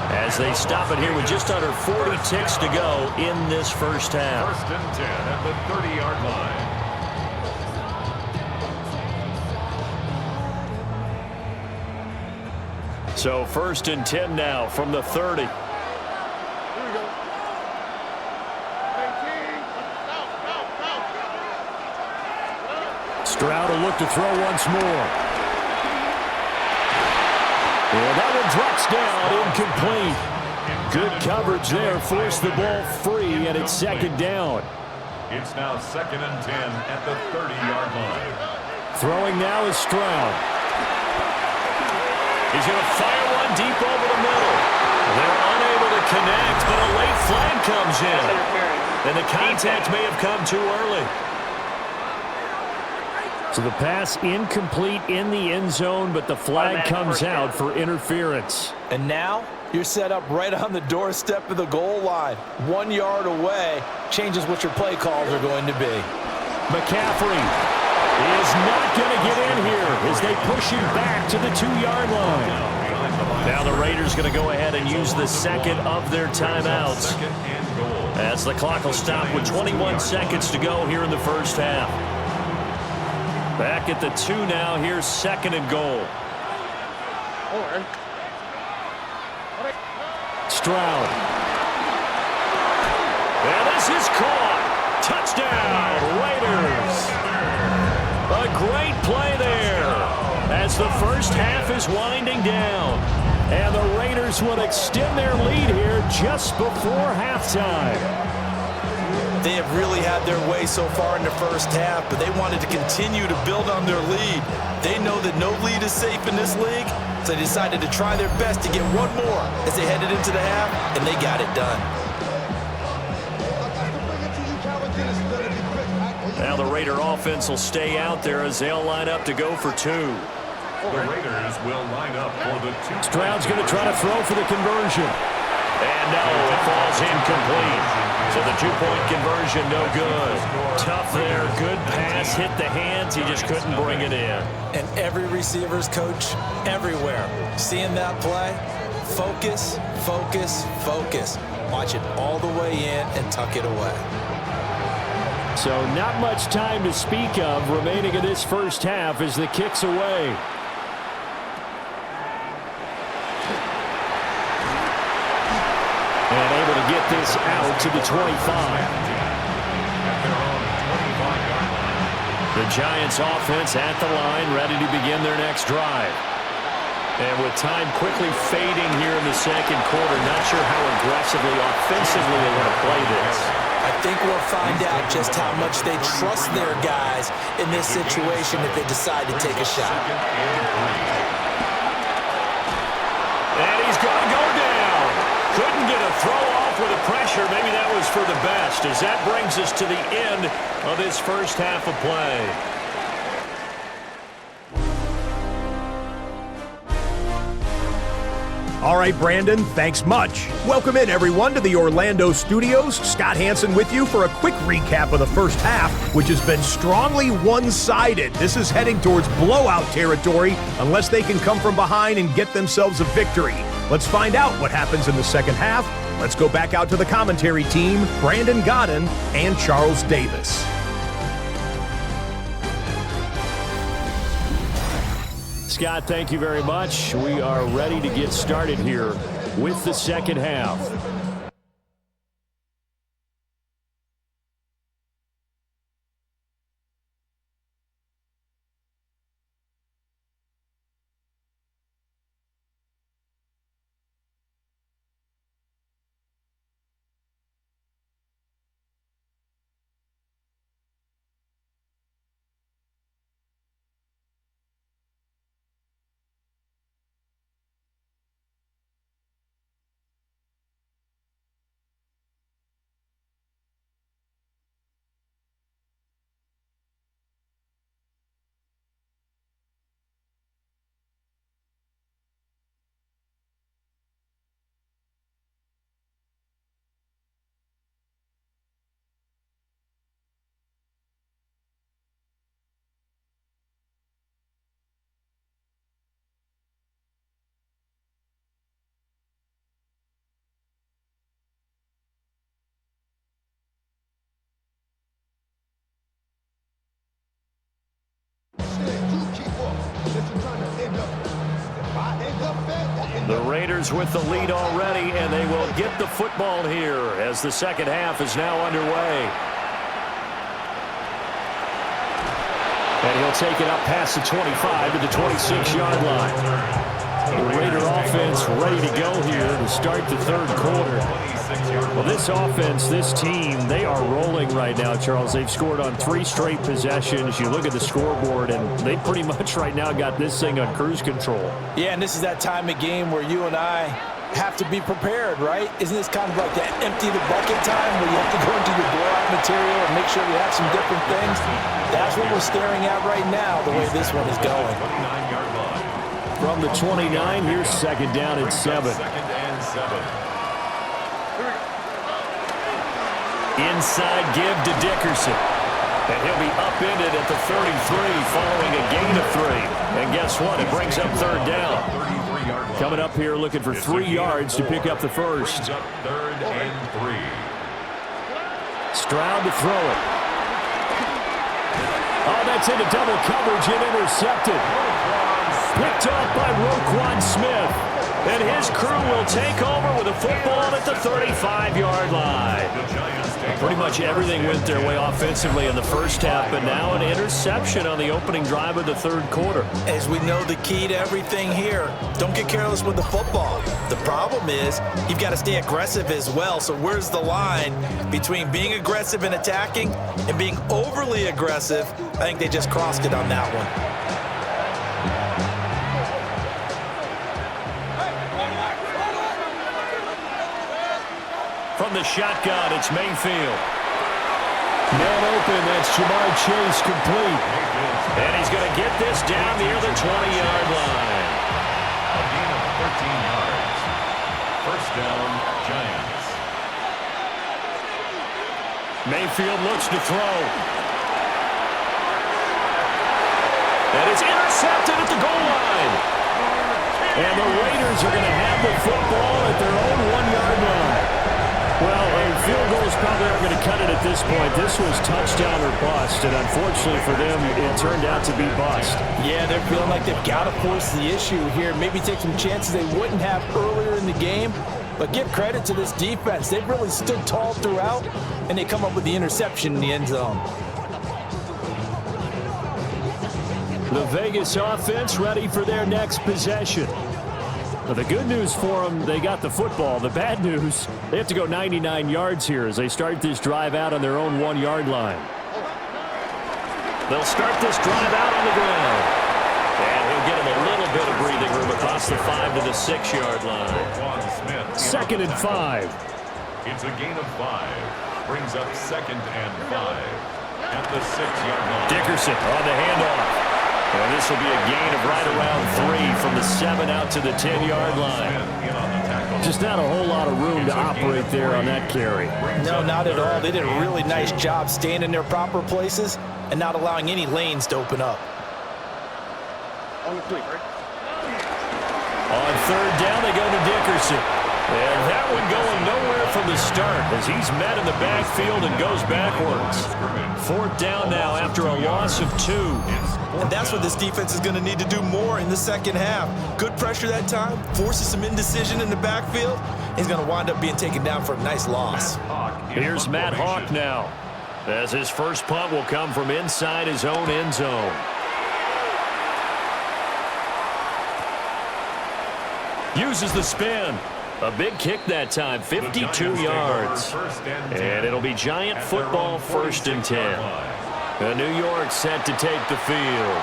as they stop it here with just under 40 ticks to go in this first half. 1st and 10 at the 30-yard line. So 1st and 10 now from the 30. Stroud will look to throw once more. And that one drops down, incomplete. Good coverage there, forced the ball free, and it's 2nd down. It's now 2nd and 10 at the 30-yard line. Throwing now is Stroud. He's going to fire one deep over the middle. They're unable to connect, but a late flag comes in. And the contact may have come too early. So the pass incomplete in the end zone, but the flag comes out for interference. And now you're set up right on the doorstep of the goal line. 1 yard away changes what your play calls are going to be. McCaffrey is not going to get in here as they push him back to the 2-yard line. Now the Raiders going to go ahead and use the 2nd of their timeouts as the clock will stop with 21 seconds to go here in the first half. Back at the 2 now. Here's 2nd and goal. Stroud. And this is caught. Touchdown, Raiders. A great play there as the first half is winding down. And the Raiders will extend their lead here just before halftime. They have really had their way so far in the first half, but they wanted to continue to build on their lead. They know that no lead is safe in this league, so they decided to try their best to get one more as they headed into the half, and they got it done. Now the Raider offense will stay out there as they'll line up to go for 2. The Raiders will line up for the 2. Stroud's going to try to throw for the conversion. And no, it falls incomplete. So the 2-point conversion, no good. Tough there, good pass, hit the hands, he just couldn't bring it in. And every receiver's coach, everywhere, seeing that play, focus, focus, focus. Watch it all the way in and tuck it away. So not much time to speak of remaining in this first half as the kick's away. And able to get this out to the 25. The Giants offense at the line, ready to begin their next drive. And with time quickly fading here in the second quarter, not sure how aggressively, offensively they want to play this. I think we'll find out just how much they trust their guys in this situation if they decide to take a shot. And he's going to go down. Couldn't get a throw off with the pressure sure maybe that was for the best, as that brings us to the end of this first half of play. All right, Brandon, thanks much. Welcome in, everyone, to the Orlando studios. Scott Hansen with you for a quick recap of the first half, which has been strongly one-sided. This is heading towards blowout territory unless they can come from behind and get themselves a victory. Let's find out what happens in the second half. Let's go back out to the commentary team, Brandon Godden and Charles Davis. Scott, thank you very much. We are ready to get started here with the second half. The Raiders with the lead already, and they will get the football here as the second half is now underway. And he'll take it up past the 25 to the 26-yard line. The Raider offense ready to go here to start the third quarter. Well, this offense, this team, they are rolling right now, Charles. They've scored on 3 straight possessions. You look at the scoreboard, and they pretty much right now got this thing on cruise control. Yeah, and this is that time of game where you and I have to be prepared, right? Isn't this kind of like that empty the bucket time where you have to go into your blowout material and make sure you have some different things? That's what we're staring at right now, the way this one is going. From the 29, here's second down and 7. Inside give to Dickerson. And he'll be upended at the 33 following a gain of 3. And guess what? It brings up third down. Coming up here looking for 3 yards to pick up the first. Third and 3. Stroud to throw it. Oh, that's into double coverage and intercepted. Picked off by Roquan Smith. And his crew will take over with a football at the 35-yard line. Pretty much everything went their way offensively in the first half, but now an interception on the opening drive of the third quarter. As we know, the key to everything here, don't get careless with the football. The problem is you've got to stay aggressive as well. So where's the line between being aggressive and attacking and being overly aggressive? I think they just crossed it on that one. From the shotgun, it's Mayfield. Man open, that's Jamar Chase complete. And he's going to get this down near the 20-yard line. A gain of 13 yards. First down, Giants. Mayfield looks to throw. And it's intercepted at the goal line. And the Raiders are going to have the football at their own 1-yard line. Well, a field goal is probably not going to cut it at this point. This was touchdown or bust, and unfortunately for them, it turned out to be bust. Yeah, they're feeling like they've got to force the issue here. Maybe take some chances they wouldn't have earlier in the game. But give credit to this defense. They've really stood tall throughout, and they come up with the interception in the end zone. The Vegas offense ready for their next possession. Well, the good news for them, they got the football. The bad news, they have to go 99 yards here as they start this drive out on their own 1-yard line. They'll start this drive out on the ground. And he'll get him a little bit of breathing room across the 5 to the 6-yard line. Roquan Smith. Second and 5. It's a gain of 5. Brings up 2nd and 5 at the 6-yard line. Dickerson on the handoff. And this will be a gain of right around 3 from the 7 out to the 10-yard line. Just not a whole lot of room to operate there on that carry. No, not at all. They did a really nice job staying in their proper places and not allowing any lanes to open up. On 3rd down, they go to Dickerson. And that one going nowhere from the start as he's met in the backfield and goes backwards. 4th down now after a loss of 2. And that's what this defense is going to need to do more in the second half. Good pressure that time, forces some indecision in the backfield. He's going to wind up being taken down for a nice loss. Here's Matt Hawk now, as his first punt will come from inside his own end zone. Uses the spin. A big kick that time, 52 yards. And it'll be Giant football, 1st and 10. New York set to take the field.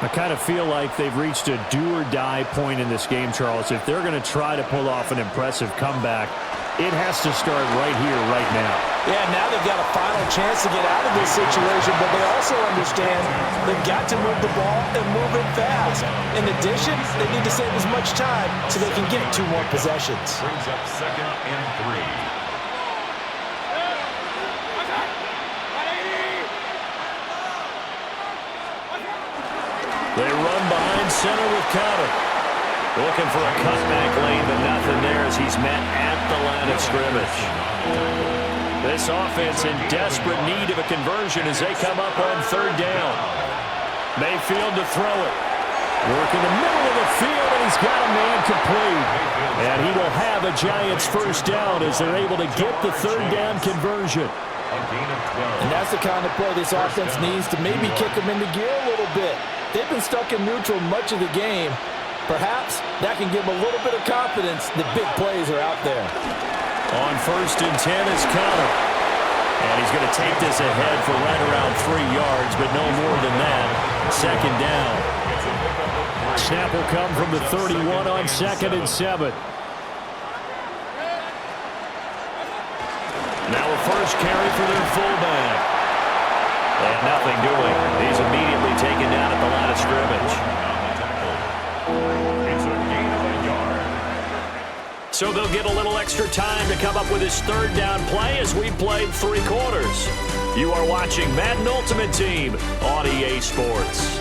I kind of feel like they've reached a do-or-die point in this game, Charles. If they're going to try to pull off an impressive comeback, it has to start right here, right now. Yeah, now they've got a final chance to get out of this situation, but they also understand they've got to move the ball and move it fast. In addition, they need to save as much time so they can get 2 more possessions. Brings up 2nd and 3. They run behind center with Cotter. Looking for a cutback lane, but nothing there as he's met at the line of scrimmage. This offense in desperate need of a conversion as they come up on 3rd down. Mayfield to throw it. Work in the middle of the field, and he's got a man complete. And he will have a Giants 1st down as they're able to get the 3rd down conversion. A gain of 12. And that's the kind of play this offense needs to maybe kick them into gear a little bit. They've been stuck in neutral much of the game. Perhaps that can give them a little bit of confidence that big plays are out there. On 1st and 10 is Cotter. And he's going to take this ahead for right around 3 yards, but no more than that. 2nd down. Snap will come from the 31 on 2nd and 7. Now a first carry for their fullback. And nothing doing. He's immediately taken down at the line of scrimmage. It's a gain of a yard. So they'll get a little extra time to come up with his 3rd down play as we played 3 quarters. You are watching Madden Ultimate Team on EA Sports.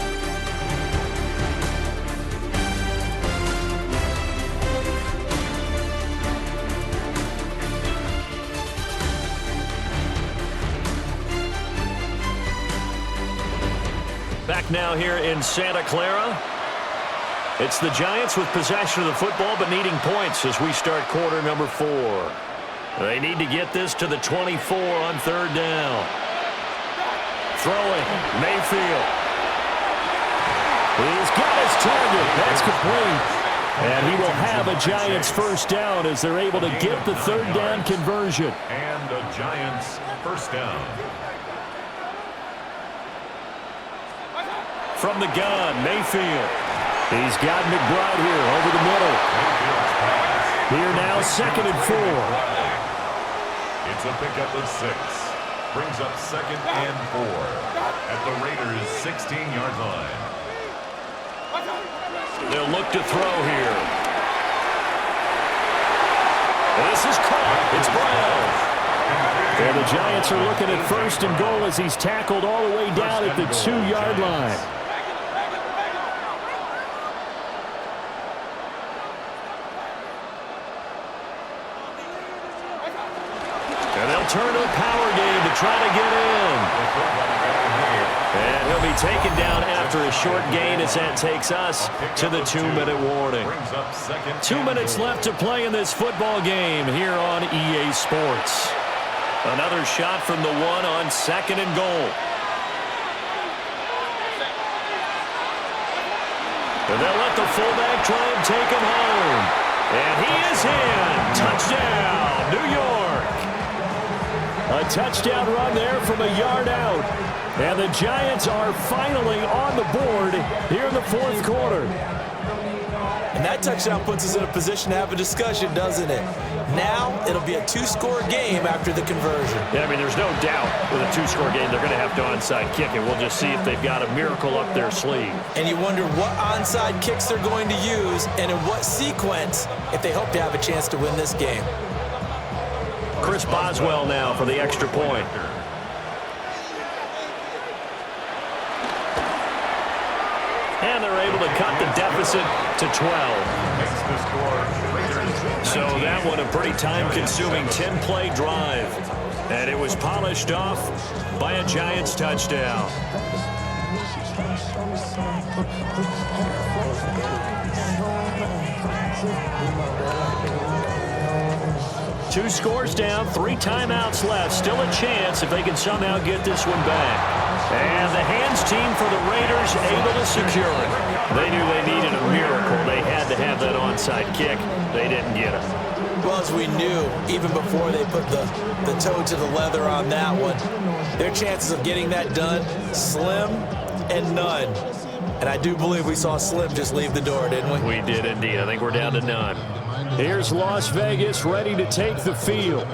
Back now here in Santa Clara. It's the Giants with possession of the football but needing points as we start quarter number 4. They need to get this to the 24 on 3rd down. Throwing, Mayfield. He's got his target. That's complete. And he will have a Giants 1st down as they're able to get the 3rd down conversion. And a Giants 1st down. From the gun, Mayfield. He's got McBride here over the middle. Here now, 2nd and 4. It's a pickup of 6. Brings up 2nd and 4 at the Raiders' 16-yard line. They'll look to throw here. This is caught. It's Brown. And the Giants are looking at 1st and goal as he's tackled all the way down at the 2-yard line. And they'll turn to a power game to try to get in. And he'll be taken down after a short gain as that takes us to the 2-minute warning. 2 minutes left to play in this football game here on EA Sports. Another shot from the 1 on 2nd and goal. And they'll let the fullback try and take him home. And he is in. Touchdown, New York. A touchdown run there from a yard out. And the Giants are finally on the board here in the 4th quarter. And that touchdown puts us in a position to have a discussion, doesn't it? Now it'll be a two-score game after the conversion. Yeah, I mean, there's no doubt with a two-score game they're going to have to onside kick it. We'll just see if they've got a miracle up their sleeve. And you wonder what onside kicks they're going to use and in what sequence if they hope to have a chance to win this game. Chris Boswell now for the extra point. And they're able to cut the deficit to 12. Makes the score Raiders. So that one a pretty time-consuming 10-play drive. And it was polished off by a Giants touchdown. Two scores down, 3 timeouts left. Still a chance if they can somehow get this one back. And the hands team for the Raiders able to secure it. They knew they needed a miracle. They had to have that onside kick. They didn't get it. Well, as we knew, even before they put the toe to the leather on that one, their chances of getting that done, slim and none. And I do believe we saw Slim just leave the door, didn't we? We did indeed. I think we're down to none. Here's Las Vegas ready to take the field.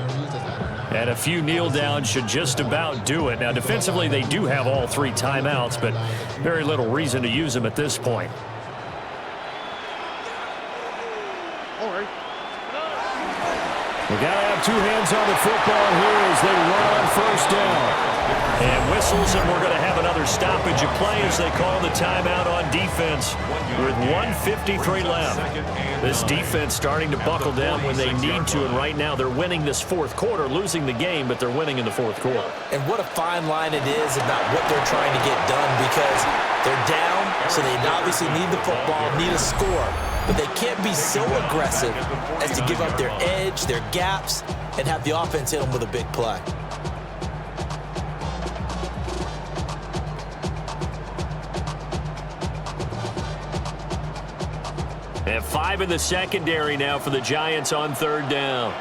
And a few kneel downs should just about do it. Now, defensively, they do have all 3 timeouts, but very little reason to use them at this point. We got to have 2 hands on the football here as they run on first down. And whistles, and we're going to have another stoppage of play as they call the timeout on defense with 1:53 left. This defense starting to buckle down when they need to, and right now they're winning this fourth quarter, losing the game, but they're winning in the fourth quarter. And what a fine line it is about what they're trying to get done, because they're down, so they obviously need the football, need a score. But they can't be so aggressive as to give up their edge, their gaps, and have the offense hit them with a big play. And 5 in the secondary now for the Giants on third down.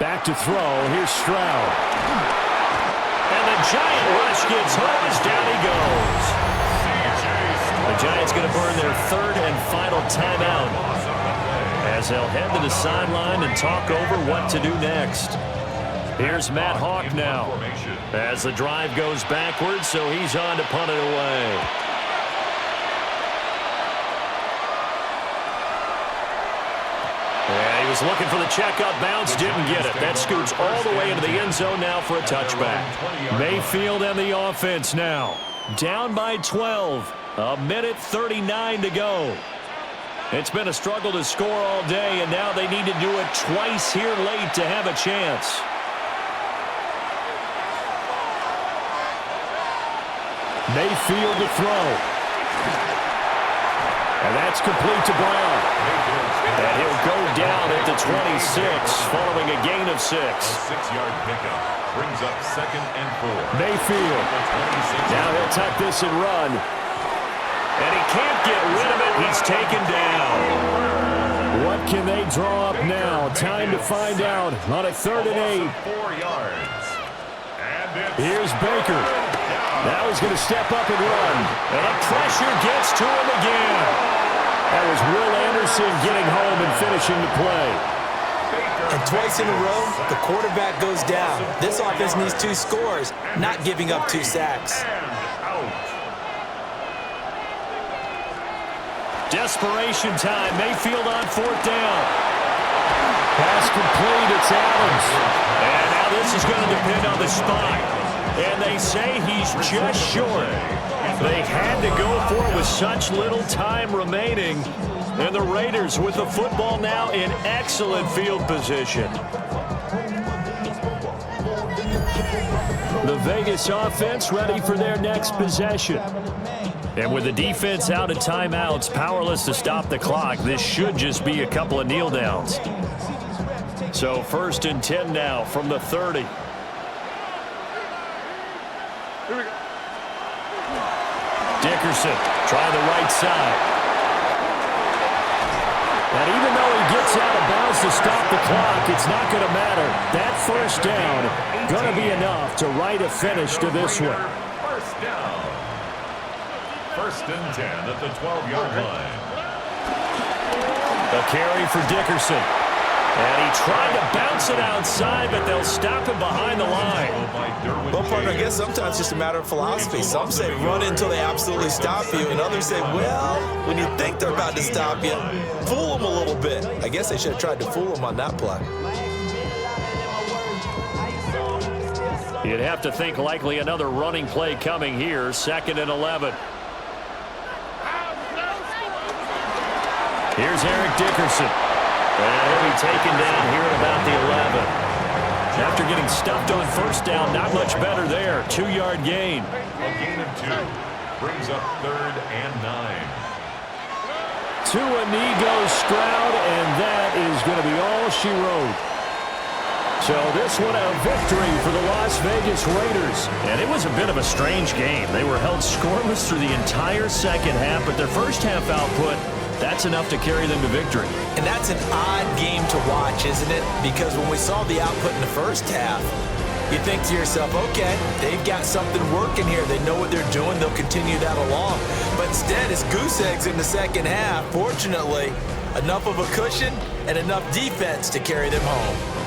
Back to throw. Here's Stroud. And the Giant rush gets home as down he goes. The Giants going to burn their 3rd and final timeout as they'll head to the sideline and talk over what to do next. Here's Matt Hawk now as the drive goes backwards, so he's on to punt it away. Yeah, he was looking for the checkup bounce, didn't get it. That scoots all the way into the end zone now for a touchback. Mayfield and the offense now. Down by 12. 1:39 to go. It's been a struggle to score all day, and now they need to do it twice here late to have a chance. Mayfield to throw. And that's complete to Brown. And he'll go down at the 26 following a gain of 6. 6-yard pickup brings up 2nd and 4. Mayfield. Now he'll tuck this and run. And he can't get rid of it. He's taken down. What can they draw up now? Time to find out on a 3rd and 8. 4 yards. And Here's Baker. Now he's going to step up and run. And the pressure gets to him again. That was Will Anderson getting home and finishing the play. And twice in a row, the quarterback goes down. This offense needs 2 scores, not giving up 2 sacks. Desperation time. Mayfield on 4th down. Pass complete. It's Adams. And now this is going to depend on the spot. And they say he's just short. They had to go for it with such little time remaining. And the Raiders with the football now in excellent field position. The Vegas offense ready for their next possession. And with the defense out of timeouts, powerless to stop the clock, this should just be a couple of kneel downs. So 1st and 10 now from the 30. Dickerson trying the right side. And even though he gets out of bounds to stop the clock, it's not going to matter. That 1st down going to be enough to write a finish to this one. down. First and 10 at the 12-yard line. A carry for Dickerson. And he tried to bounce it outside, but they'll stop him behind the line. Well, partner, I guess sometimes it's just a matter of philosophy. Some say run until they absolutely stop you, and others say, well, when you think they're about to stop you, fool them a little bit. I guess they should have tried to fool them on that play. You'd have to think likely another running play coming here, 2nd and 11. Here's Eric Dickerson. And he'll be taken down here at about the 11. After getting stuffed on first down, not much better there. 2-yard gain. A gain of 2. Brings up 3rd and 9. To a knee goes Stroud, and that is going to be all she wrote. So this one a victory for the Las Vegas Raiders. And it was a bit of a strange game. They were held scoreless through the entire second half, but their first half output, that's enough to carry them to victory. And that's an odd game to watch, isn't it? Because when we saw the output in the first half, you think to yourself, okay, they've got something working here. They know what they're doing. They'll continue that along. But instead, it's goose eggs in the second half. Fortunately, enough of a cushion and enough defense to carry them home.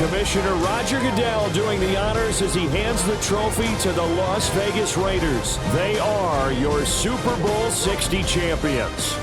Commissioner Roger Goodell doing the honors as he hands the trophy to the Las Vegas Raiders. They are your Super Bowl 60 champions.